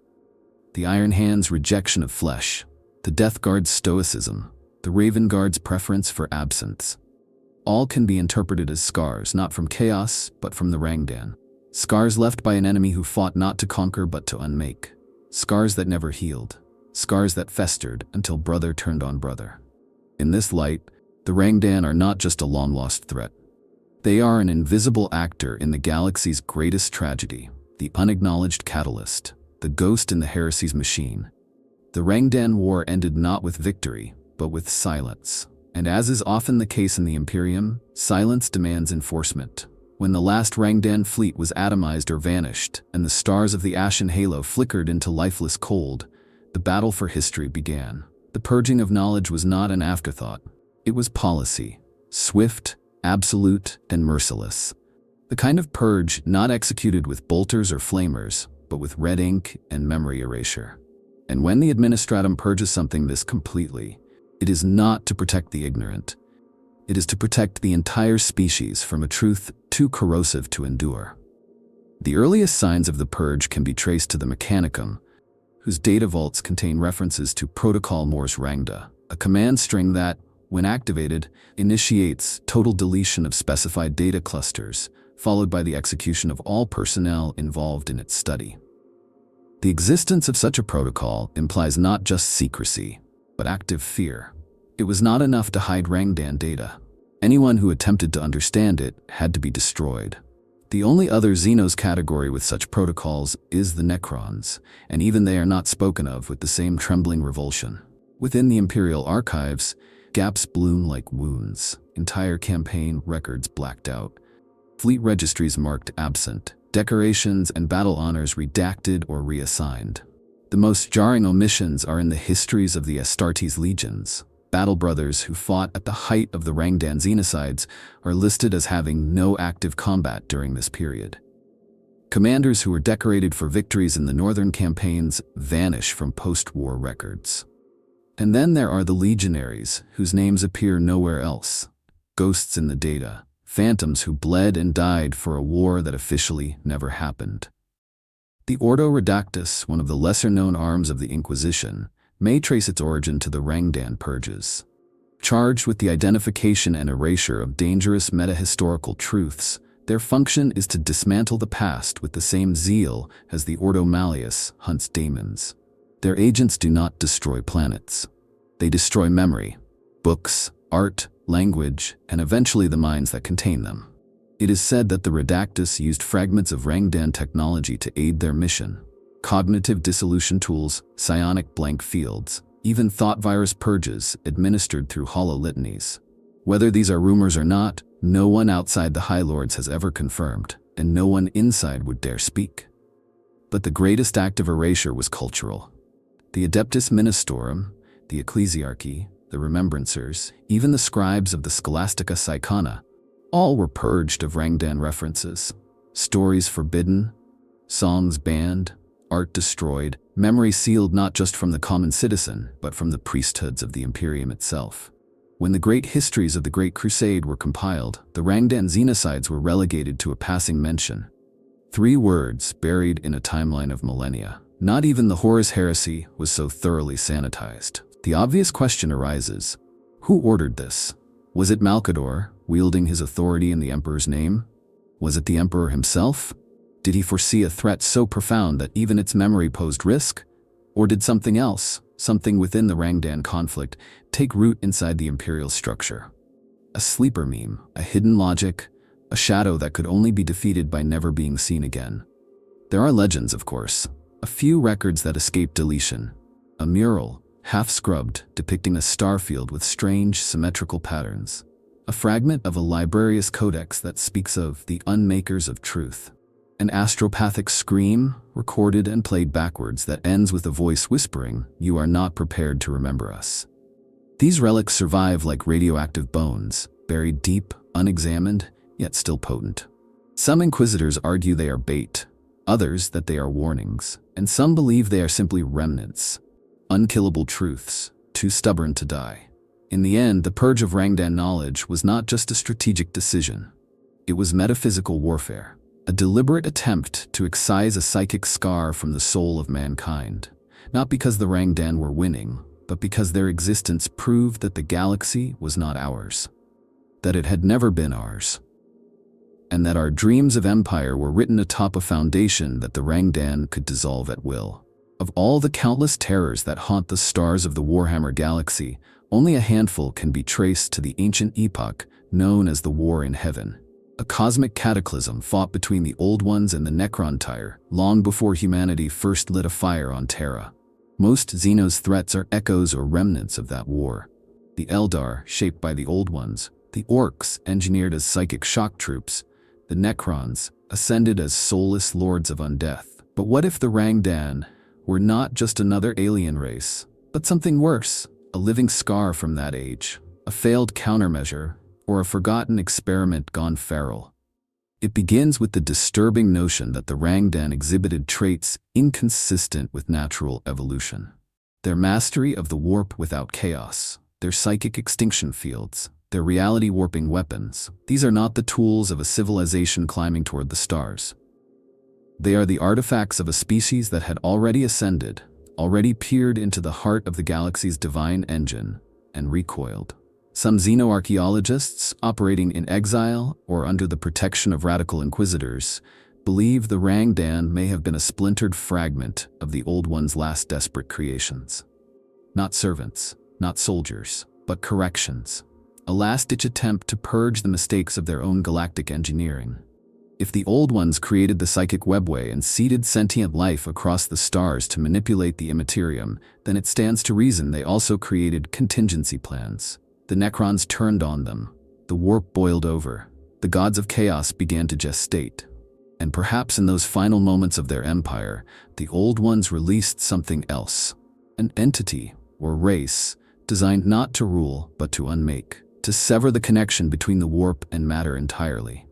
the Iron Hand's rejection of flesh, the Death Guard's stoicism, the Raven Guard's preference for absence. All can be interpreted as scars not from chaos, but from the Rangdan. Scars left by an enemy who fought not to conquer but to unmake. Scars that never healed. Scars that festered until brother turned on brother. In this light, the Rangdan are not just a long-lost threat. They are an invisible actor in the galaxy's greatest tragedy, the unacknowledged catalyst, the ghost in the heresy's machine. The Rangdan War ended not with victory, but with silence. And as is often the case in the Imperium, silence demands enforcement. When the last Rangdan fleet was atomized or vanished, and the stars of the Ashen Halo flickered into lifeless cold, the battle for history began. The purging of knowledge was not an afterthought. It was policy, swift, absolute, and merciless. The kind of purge not executed with bolters or flamers, but with red ink and memory erasure. And when the Administratum purges something this completely, it is not to protect the ignorant. It is to protect the entire species from a truth too corrosive to endure. The earliest signs of the purge can be traced to the Mechanicum, whose data vaults contain references to Protocol Morse Rangda, a command string that, when activated, initiates total deletion of specified data clusters, followed by the execution of all personnel involved in its study. The existence of such a protocol implies not just secrecy, but active fear. It was not enough to hide Rangdan data. Anyone who attempted to understand it had to be destroyed. The only other Xenos category with such protocols is the Necrons, and even they are not spoken of with the same trembling revulsion. Within the Imperial archives, gaps bloom like wounds, entire campaign records blacked out, fleet registries marked absent, decorations and battle honors redacted or reassigned. The most jarring omissions are in the histories of the Astartes legions. Battle brothers who fought at the height of the Rangdan Xenocides are listed as having no active combat during this period. Commanders who were decorated for victories in the northern campaigns vanish from post-war records. And then there are the legionaries, whose names appear nowhere else. Ghosts in the data, phantoms who bled and died for a war that officially never happened. The Ordo Redactus, one of the lesser-known arms of the Inquisition, may trace its origin to the Rangdan purges. Charged with the identification and erasure of dangerous metahistorical truths, their function is to dismantle the past with the same zeal as the Ordo Malleus hunts daemons. Their agents do not destroy planets. They destroy memory, books, art, language, and eventually the minds that contain them. It is said that the Redactus used fragments of Rangdan technology to aid their mission. Cognitive dissolution tools, psionic blank fields, even thought virus purges administered through hollow litanies. Whether these are rumors or not, no one outside the High Lords has ever confirmed, and no one inside would dare speak. But the greatest act of erasure was cultural. The Adeptus Ministorum, the Ecclesiarchy, the Remembrancers, even the scribes of the Scholastica Psychona, all were purged of Rangdan references. Stories forbidden, songs banned, art destroyed, memory sealed not just from the common citizen, but from the priesthoods of the Imperium itself. When the great histories of the Great Crusade were compiled, the Rangdan Xenocides were relegated to a passing mention. 3 words buried in a timeline of millennia. Not even the Horus heresy was so thoroughly sanitized. The obvious question arises, who ordered this? Was it Malcador, wielding his authority in the Emperor's name? Was it the Emperor himself? Did he foresee a threat so profound that even its memory posed risk? Or did something else, something within the Rangdan conflict, take root inside the Imperial structure? A sleeper meme, a hidden logic, a shadow that could only be defeated by never being seen again. There are legends, of course, a few records that escaped deletion. A mural, half-scrubbed, depicting a starfield with strange, symmetrical patterns. A fragment of a librarius codex that speaks of the unmakers of truth. An astropathic scream, recorded and played backwards, that ends with a voice whispering, "You are not prepared to remember us." These relics survive like radioactive bones, buried deep, unexamined, yet still potent. Some Inquisitors argue they are bait, others that they are warnings, and some believe they are simply remnants. Unkillable truths, too stubborn to die. In the end, the purge of Rangdan knowledge was not just a strategic decision. It was metaphysical warfare. A deliberate attempt to excise a psychic scar from the soul of mankind, not because the Rangdan were winning, but because their existence proved that the galaxy was not ours, that it had never been ours, and that our dreams of empire were written atop a foundation that the Rangdan could dissolve at will. Of all the countless terrors that haunt the stars of the Warhammer galaxy, only a handful can be traced to the ancient epoch known as the War in Heaven. A cosmic cataclysm fought between the Old Ones and the Necron-Tyre, long before humanity first lit a fire on Terra. Most Xenos threats are echoes or remnants of that war. The Eldar, shaped by the Old Ones, the Orcs, engineered as psychic shock troops, the Necrons, ascended as soulless lords of undeath. But what if the Rangdan were not just another alien race, but something worse, a living scar from that age, a failed countermeasure, or a forgotten experiment gone feral? It begins with the disturbing notion that the Rangdan exhibited traits inconsistent with natural evolution. Their mastery of the warp without chaos, their psychic extinction fields, their reality-warping weapons, these are not the tools of a civilization climbing toward the stars. They are the artifacts of a species that had already ascended, already peered into the heart of the galaxy's divine engine, and recoiled. Some xenoarchaeologists, operating in exile or under the protection of radical inquisitors, believe the Rangdan may have been a splintered fragment of the Old One's last desperate creations. Not servants, not soldiers, but corrections. A last-ditch attempt to purge the mistakes of their own galactic engineering. If the Old Ones created the psychic webway and seeded sentient life across the stars to manipulate the immaterium, then it stands to reason they also created contingency plans. The Necrons turned on them. The warp boiled over. The gods of chaos began to gestate. And perhaps in those final moments of their empire, the Old Ones released something else. An entity, or race, designed not to rule, but to unmake. To sever the connection between the warp and matter entirely.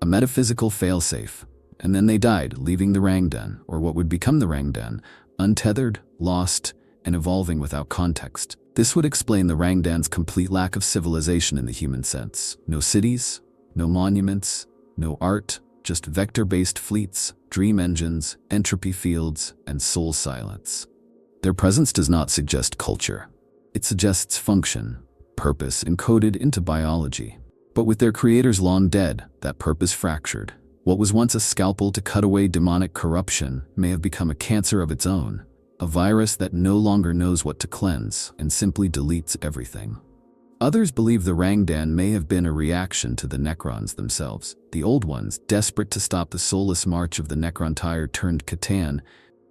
A metaphysical failsafe. And then they died, leaving the Rangdan, or what would become the Rangdan, untethered, lost, and evolving without context. This would explain the Rangdan's complete lack of civilization in the human sense. No cities, no monuments, no art, just vector-based fleets, dream engines, entropy fields, and soul silence. Their presence does not suggest culture. It suggests function, purpose encoded into biology. But with their creators long dead, that purpose fractured. What was once a scalpel to cut away demonic corruption may have become a cancer of its own. A virus that no longer knows what to cleanse and simply deletes everything. Others believe the Rangdan may have been a reaction to the Necrons themselves. The Old Ones, desperate to stop the soulless march of the Necron-Tyre turned Catan,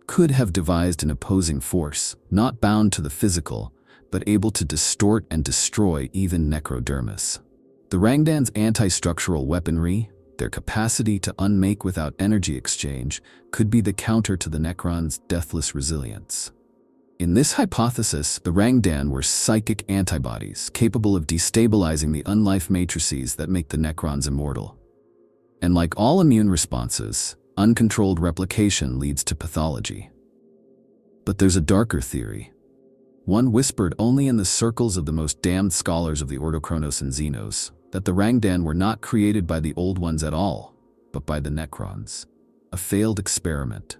could have devised an opposing force, not bound to the physical, but able to distort and destroy even necrodermis. The Rangdan's anti-structural weaponry, their capacity to unmake without energy exchange, could be the counter to the Necron's deathless resilience. In this hypothesis, the Rangdan were psychic antibodies capable of destabilizing the unlife matrices that make the Necrons immortal. And like all immune responses, uncontrolled replication leads to pathology. But there's a darker theory, one whispered only in the circles of the most damned scholars of the Ordo Chronos and Xenos, that the Rangdan were not created by the Old Ones at all, but by the Necrons. A failed experiment.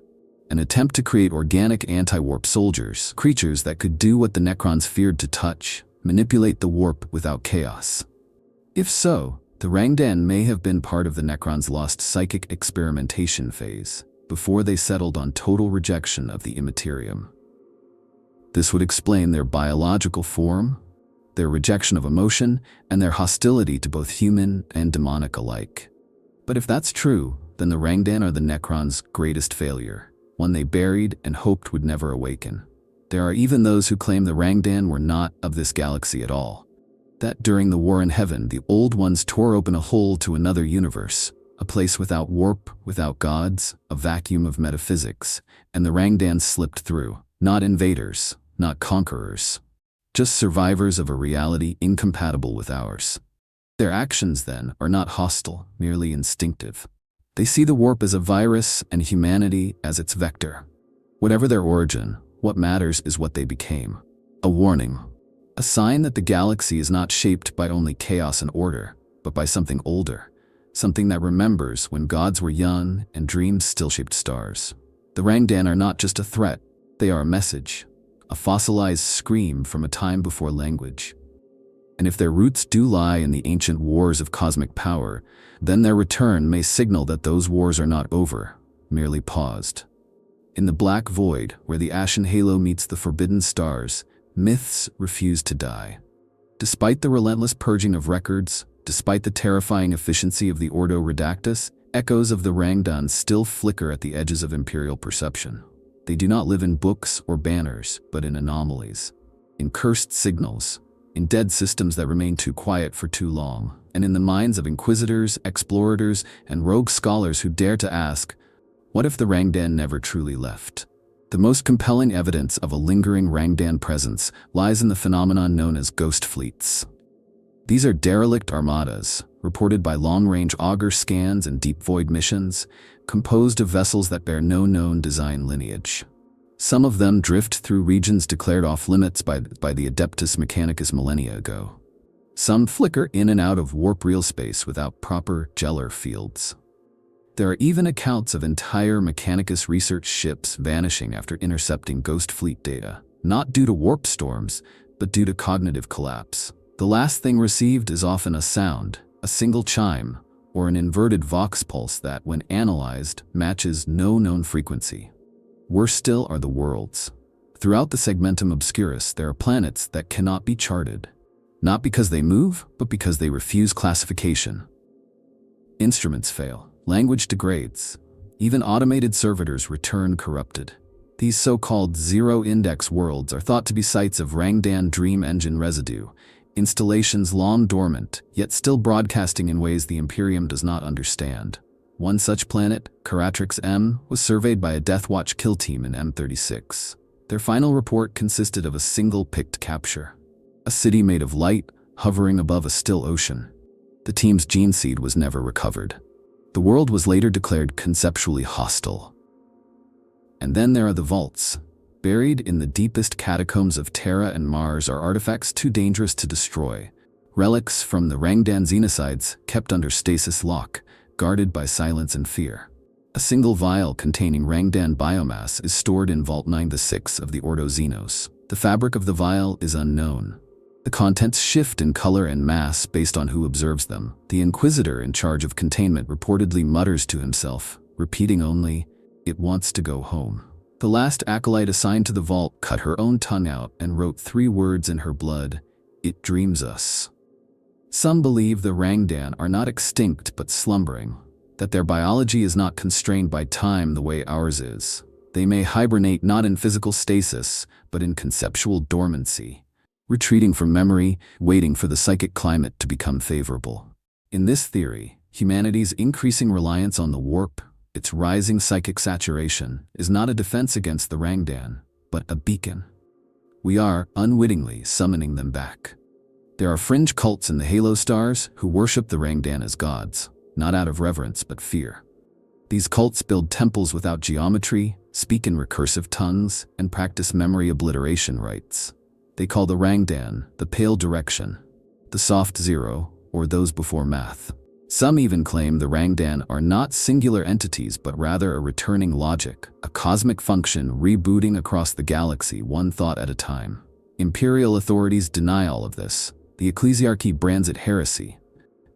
An attempt to create organic anti-warp soldiers, creatures that could do what the Necrons feared to touch, manipulate the warp without chaos. If so, the Rangdan may have been part of the Necrons' lost psychic experimentation phase, before they settled on total rejection of the immaterium. This would explain their biological form, their rejection of emotion, and their hostility to both human and demonic alike. But if that's true, then the Rangdan are the Necrons' greatest failure, one they buried and hoped would never awaken. There are even those who claim the Rangdan were not of this galaxy at all. That during the War in Heaven, the Old Ones tore open a hole to another universe, a place without warp, without gods, a vacuum of metaphysics, and the Rangdan slipped through, not invaders, not conquerors, just survivors of a reality incompatible with ours. Their actions, then, are not hostile, merely instinctive. They see the warp as a virus and humanity as its vector. Whatever their origin, what matters is what they became. A warning. A sign that the galaxy is not shaped by only chaos and order, but by something older. Something that remembers when gods were young and dreams still shaped stars. The Rangdan are not just a threat, they are a message. A fossilized scream from a time before language. And if their roots do lie in the ancient wars of cosmic power, then their return may signal that those wars are not over, merely paused. In the black void, where the ashen halo meets the forbidden stars, myths refuse to die. Despite the relentless purging of records, despite the terrifying efficiency of the Ordo Redactus, echoes of the Rangdan still flicker at the edges of imperial perception. They do not live in books or banners, but in anomalies, in cursed signals, in dead systems that remain too quiet for too long, and in the minds of inquisitors, explorators, and rogue scholars who dare to ask, what if the Rangdan never truly left? The most compelling evidence of a lingering Rangdan presence lies in the phenomenon known as ghost fleets. These are derelict armadas, reported by long-range auger scans and deep void missions, composed of vessels that bear no known design lineage. Some of them drift through regions declared off-limits by the Adeptus Mechanicus millennia ago. Some flicker in and out of warp real space without proper Geller fields. There are even accounts of entire Mechanicus research ships vanishing after intercepting ghost fleet data, not due to warp storms, but due to cognitive collapse. The last thing received is often a sound, a single chime, or an inverted vox pulse that, when analyzed, matches no known frequency. Worse still are the worlds. Throughout the segmentum obscurus, there are planets that cannot be charted, not because they move, but because they refuse classification. Instruments fail, language degrades, even automated servitors return corrupted. These so-called zero-index worlds are thought to be sites of Rangdan dream engine residue, installations long dormant, yet still broadcasting in ways the Imperium does not understand. One such planet, Caratrix M, was surveyed by a Deathwatch kill team in M36. Their final report consisted of a single picked capture. A city made of light, hovering above a still ocean. The team's gene seed was never recovered. The world was later declared conceptually hostile. And then there are the vaults. Buried in the deepest catacombs of Terra and Mars are artifacts too dangerous to destroy. Relics from the Rangdan Xenocides kept under stasis lock, guarded by silence and fear. A single vial containing Rangdan biomass is stored in Vault 9-6 of the Ordo Xenos. The fabric of the vial is unknown. The contents shift in color and mass based on who observes them. The Inquisitor in charge of containment reportedly mutters to himself, repeating only, "It wants to go home." The last acolyte assigned to the vault cut her own tongue out and wrote 3 words in her blood, "It dreams us." Some believe the Rangdan are not extinct but slumbering, that their biology is not constrained by time the way ours is. They may hibernate not in physical stasis, but in conceptual dormancy, retreating from memory, waiting for the psychic climate to become favorable. In this theory, humanity's increasing reliance on the warp, its rising psychic saturation, is not a defense against the Rangdan, but a beacon. We are, unwittingly, summoning them back. There are fringe cults in the Halo stars who worship the Rangdan as gods, not out of reverence but fear. These cults build temples without geometry, speak in recursive tongues, and practice memory obliteration rites. They call the Rangdan the pale direction, the soft zero, or those before math. Some even claim the Rangdan are not singular entities but rather a returning logic, a cosmic function rebooting across the galaxy one thought at a time. Imperial authorities deny all of this. The ecclesiarchy brands it heresy.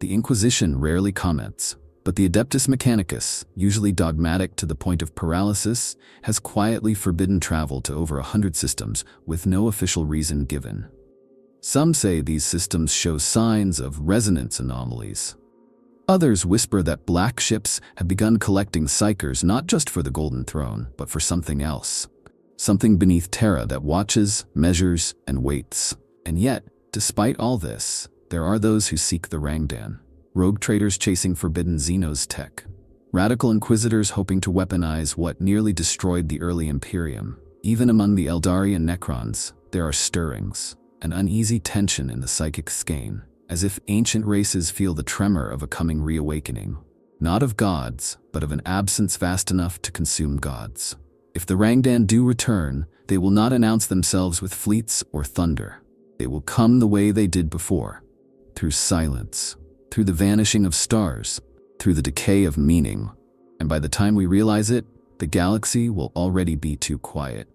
The Inquisition rarely comments, but the Adeptus Mechanicus, usually dogmatic to the point of paralysis, has quietly forbidden travel to over 100 systems with no official reason given. Some say these systems show signs of resonance anomalies. Others whisper that black ships have begun collecting psychers not just for the Golden Throne, but for something else. Something beneath Terra that watches, measures, and waits. And yet, despite all this, there are those who seek the Rangdan. Rogue traders chasing forbidden Xenos tech. Radical inquisitors hoping to weaponize what nearly destroyed the early Imperium. Even among the Eldari and Necrons, there are stirrings, an uneasy tension in the psychic skein, as if ancient races feel the tremor of a coming reawakening. Not of gods, but of an absence vast enough to consume gods. If the Rangdan do return, they will not announce themselves with fleets or thunder. They will come the way they did before, through silence, through the vanishing of stars, through the decay of meaning. And by the time we realize it, the galaxy will already be too quiet.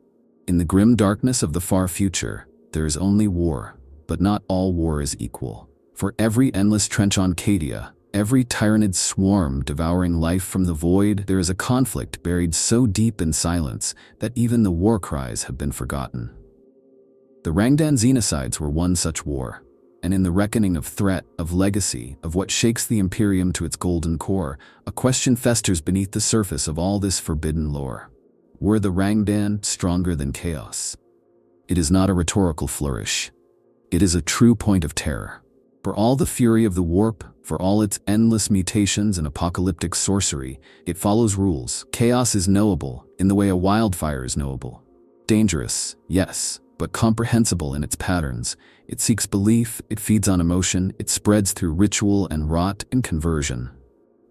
In the grim darkness of the far future, there is only war, but not all war is equal. For every endless trench on Cadia, every tyrannid swarm devouring life from the void, there is a conflict buried so deep in silence that even the war cries have been forgotten. The Rangdan Xenocides were one such war, and in the reckoning of threat, of legacy, of what shakes the Imperium to its golden core, a question festers beneath the surface of all this forbidden lore. Were the Rangdan stronger than chaos? It is not a rhetorical flourish. It is a true point of terror. For all the fury of the warp, for all its endless mutations and apocalyptic sorcery, it follows rules. Chaos is knowable, in the way a wildfire is knowable. Dangerous, yes, but comprehensible in its patterns. It seeks belief, it feeds on emotion, it spreads through ritual and rot and conversion.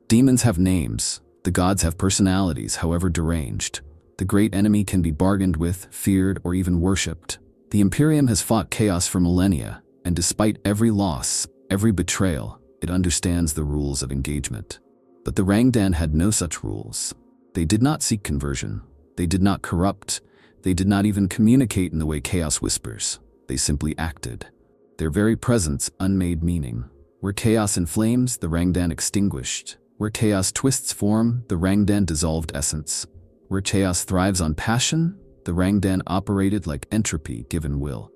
Demons have names, the gods have personalities, however deranged. The great enemy can be bargained with, feared, or even worshipped. The Imperium has fought chaos for millennia, and despite every loss, every betrayal, it understands the rules of engagement. But the Rangdan had no such rules. They did not seek conversion. They did not corrupt. They did not even communicate in the way chaos whispers. They simply acted. Their very presence unmade meaning. Where chaos inflames, the Rangdan extinguished. Where chaos twists form, the Rangdan dissolved essence. Where chaos thrives on passion, the Rangdan operated like entropy given will.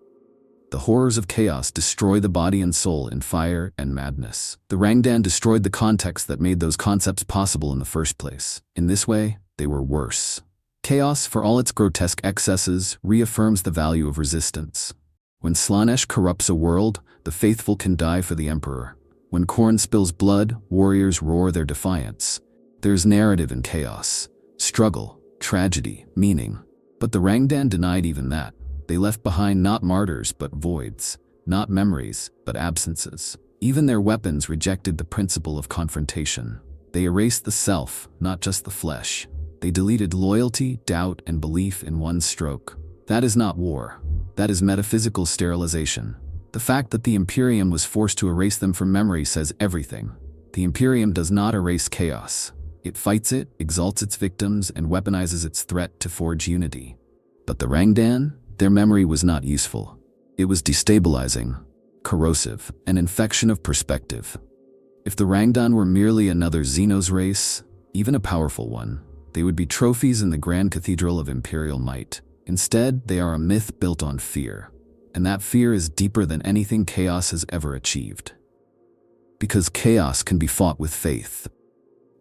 The horrors of chaos destroy the body and soul in fire and madness. The Rangdan destroyed the context that made those concepts possible in the first place. In this way, they were worse. Chaos, for all its grotesque excesses, reaffirms the value of resistance. When Slaanesh corrupts a world, the faithful can die for the Emperor. When Khorne spills blood, warriors roar their defiance. There's narrative in chaos. Struggle, tragedy, meaning. But the Rangdan denied even that. They left behind not martyrs but voids, not memories but absences. Even their weapons rejected the principle of confrontation. They erased the self, not just the flesh. They deleted loyalty, doubt, and belief in one stroke. That is not war. That is metaphysical sterilization. The fact that the Imperium was forced to erase them from memory says everything. The Imperium does not erase chaos. It fights it, exalts its victims, and weaponizes its threat to forge unity. But the Rangdan? Their memory was not useful. It was destabilizing, corrosive, an infection of perspective. If the Rangdan were merely another Xenos race, even a powerful one, they would be trophies in the grand cathedral of imperial might. Instead, they are a myth built on fear. And that fear is deeper than anything chaos has ever achieved. Because chaos can be fought with faith.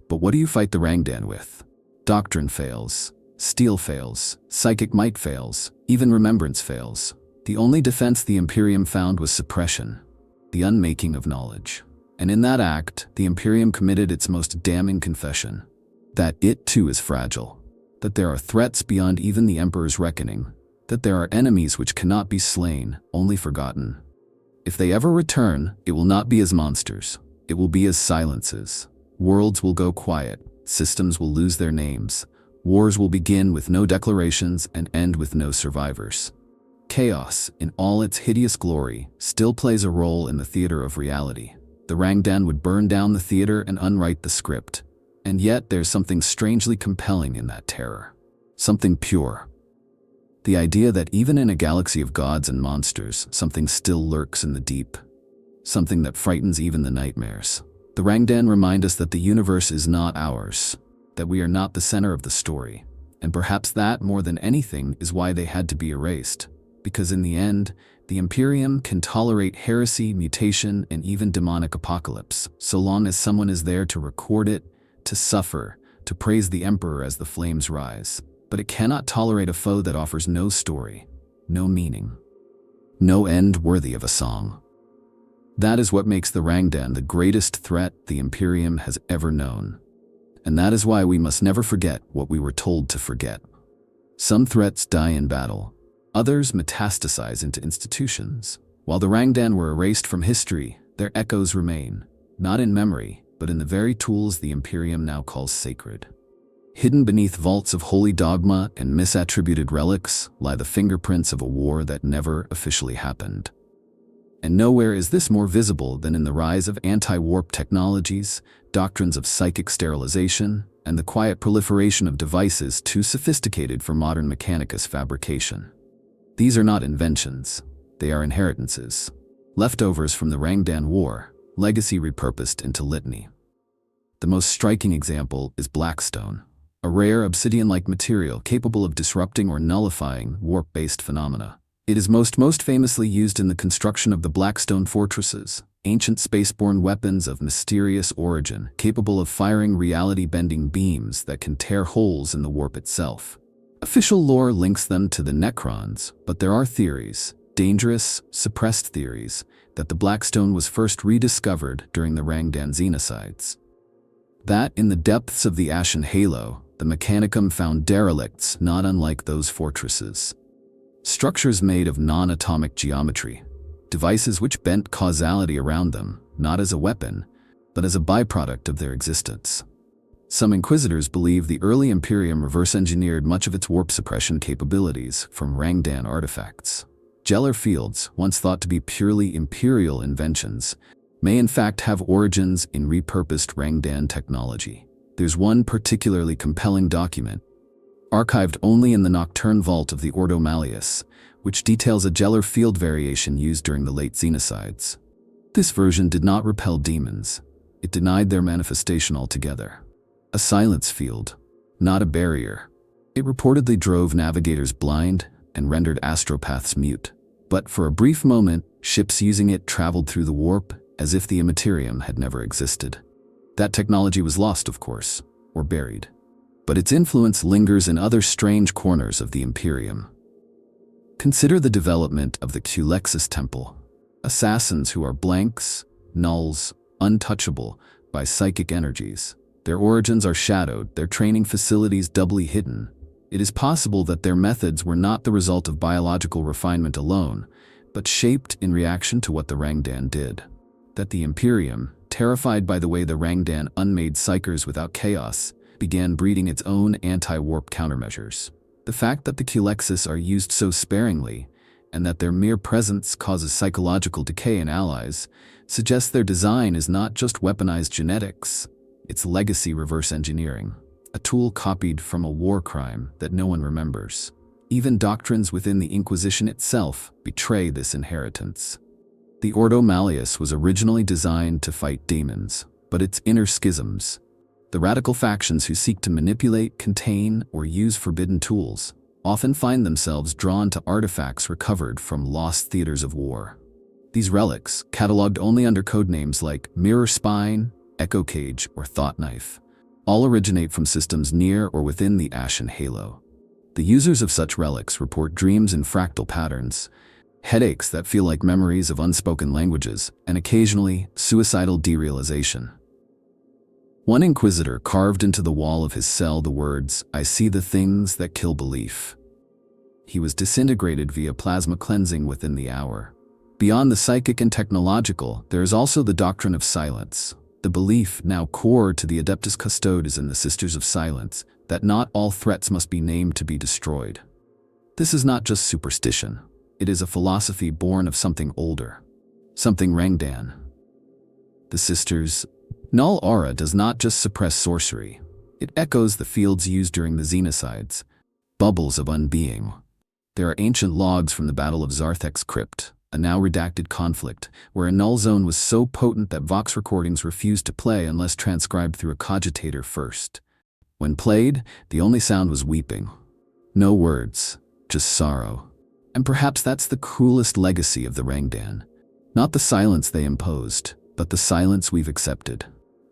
But what do you fight the Rangdan with? Doctrine fails. Steel fails, psychic might fails, even remembrance fails. The only defense the Imperium found was suppression, the unmaking of knowledge. And in that act, the Imperium committed its most damning confession, that it too is fragile, that there are threats beyond even the Emperor's reckoning, that there are enemies which cannot be slain, only forgotten. If they ever return, it will not be as monsters, it will be as silences. Worlds will go quiet, systems will lose their names, wars will begin with no declarations and end with no survivors. Chaos, in all its hideous glory, still plays a role in the theater of reality. The Rangdan would burn down the theater and unwrite the script. And yet there's something strangely compelling in that terror. Something pure. The idea that even in a galaxy of gods and monsters, something still lurks in the deep. Something that frightens even the nightmares. The Rangdan remind us that the universe is not ours, that we are not the center of the story. And perhaps that, more than anything, is why they had to be erased. Because in the end, the Imperium can tolerate heresy, mutation, and even demonic apocalypse, so long as someone is there to record it, to suffer, to praise the Emperor as the flames rise. But it cannot tolerate a foe that offers no story, no meaning, no end worthy of a song. That is what makes the Rangdan the greatest threat the Imperium has ever known. And that is why we must never forget what we were told to forget. Some threats die in battle. Others metastasize into institutions. While the Rangdan were erased from history, their echoes remain, not in memory, but in the very tools the Imperium now calls sacred. Hidden beneath vaults of holy dogma and misattributed relics lie the fingerprints of a war that never officially happened. And nowhere is this more visible than in the rise of anti-warp technologies, doctrines of psychic sterilization, and the quiet proliferation of devices too sophisticated for modern mechanicus fabrication. These are not inventions, they are inheritances. Leftovers from the Rangdan War, legacy repurposed into litany. The most striking example is Blackstone, a rare obsidian-like material capable of disrupting or nullifying warp-based phenomena. It is most famously used in the construction of the Blackstone fortresses, ancient spaceborne weapons of mysterious origin, capable of firing reality-bending beams that can tear holes in the warp itself. Official lore links them to the Necrons, but there are theories, dangerous, suppressed theories, that the Blackstone was first rediscovered during the Rangdan Xenocides. That in the depths of the Ashen Halo, the Mechanicum found derelicts not unlike those fortresses. Structures made of non-atomic geometry, devices which bent causality around them, not as a weapon, but as a byproduct of their existence. Some Inquisitors believe the early Imperium reverse-engineered much of its warp suppression capabilities from Rangdan artifacts. Gellar fields, once thought to be purely Imperial inventions, may in fact have origins in repurposed Rangdan technology. There's one particularly compelling document, archived only in the Nocturne Vault of the Ordo Malleus, which details a Gellar field variation used during the late Xenocides. This version did not repel demons. It denied their manifestation altogether. A silence field, not a barrier. It reportedly drove navigators blind and rendered astropaths mute. But for a brief moment, ships using it traveled through the warp as if the Immaterium had never existed. That technology was lost, of course, or buried. But its influence lingers in other strange corners of the Imperium. Consider the development of the Culexis Temple. Assassins who are blanks, nulls, untouchable by psychic energies. Their origins are shadowed, their training facilities doubly hidden. It is possible that their methods were not the result of biological refinement alone, but shaped in reaction to what the Rangdan did. That the Imperium, terrified by the way the Rangdan unmade psychers without chaos, began breeding its own anti-warp countermeasures. The fact that the Culexis are used so sparingly, and that their mere presence causes psychological decay in allies, suggests their design is not just weaponized genetics, it's legacy reverse engineering, a tool copied from a war crime that no one remembers. Even doctrines within the Inquisition itself betray this inheritance. The Ordo Malleus was originally designed to fight demons, but its inner schisms, the radical factions who seek to manipulate, contain, or use forbidden tools, often find themselves drawn to artifacts recovered from lost theaters of war. These relics, catalogued only under codenames like Mirror Spine, Echo Cage, or Thought Knife, all originate from systems near or within the Ashen Halo. The users of such relics report dreams in fractal patterns, headaches that feel like memories of unspoken languages, and occasionally, suicidal derealization. One Inquisitor carved into the wall of his cell the words, "I see the things that kill belief." He was disintegrated via plasma cleansing within the hour. Beyond the psychic and technological, there is also the doctrine of silence, the belief, now core to the Adeptus Custodes and the Sisters of Silence, that not all threats must be named to be destroyed. This is not just superstition. It is a philosophy born of something older, something Rangdan. The Sisters' null aura does not just suppress sorcery. It echoes the fields used during the Xenocides, bubbles of unbeing. There are ancient logs from the Battle of Zarthek's Crypt, a now redacted conflict, where a null zone was so potent that Vox recordings refused to play unless transcribed through a cogitator first. When played, the only sound was weeping. No words, just sorrow. And perhaps that's the cruelest legacy of the Rangdan. Not the silence they imposed, but the silence we've accepted.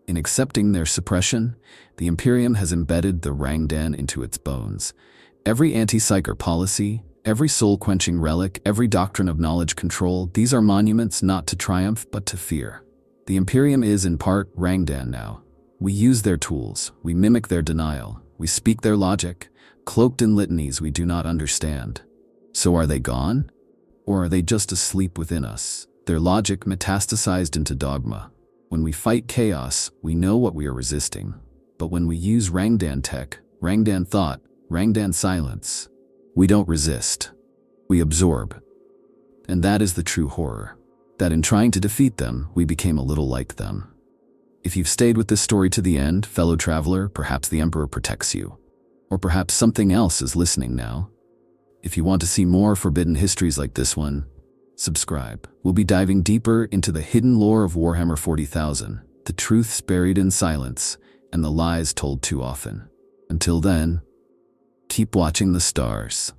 In accepting their suppression, the Imperium has embedded the Rangdan into its bones. Every anti-psyker policy, every soul-quenching relic, every doctrine of knowledge control, these are monuments not to triumph but to fear. The Imperium is in part Rangdan now. We use their tools, we mimic their denial, we speak their logic, cloaked in litanies we do not understand. So are they gone? Or are they just asleep within us, their logic metastasized into dogma? When we fight chaos, we know what we are resisting. But when we use Rangdan tech, Rangdan thought, Rangdan silence, we don't resist. We absorb. And that is the true horror. That in trying to defeat them, we became a little like them. If you've stayed with this story to the end, fellow traveler, perhaps the Emperor protects you. Or perhaps something else is listening now. If you want to see more forbidden histories like this one, subscribe. We'll be diving deeper into the hidden lore of Warhammer 40,000, the truths buried in silence, and the lies told too often. Until then, keep watching the stars.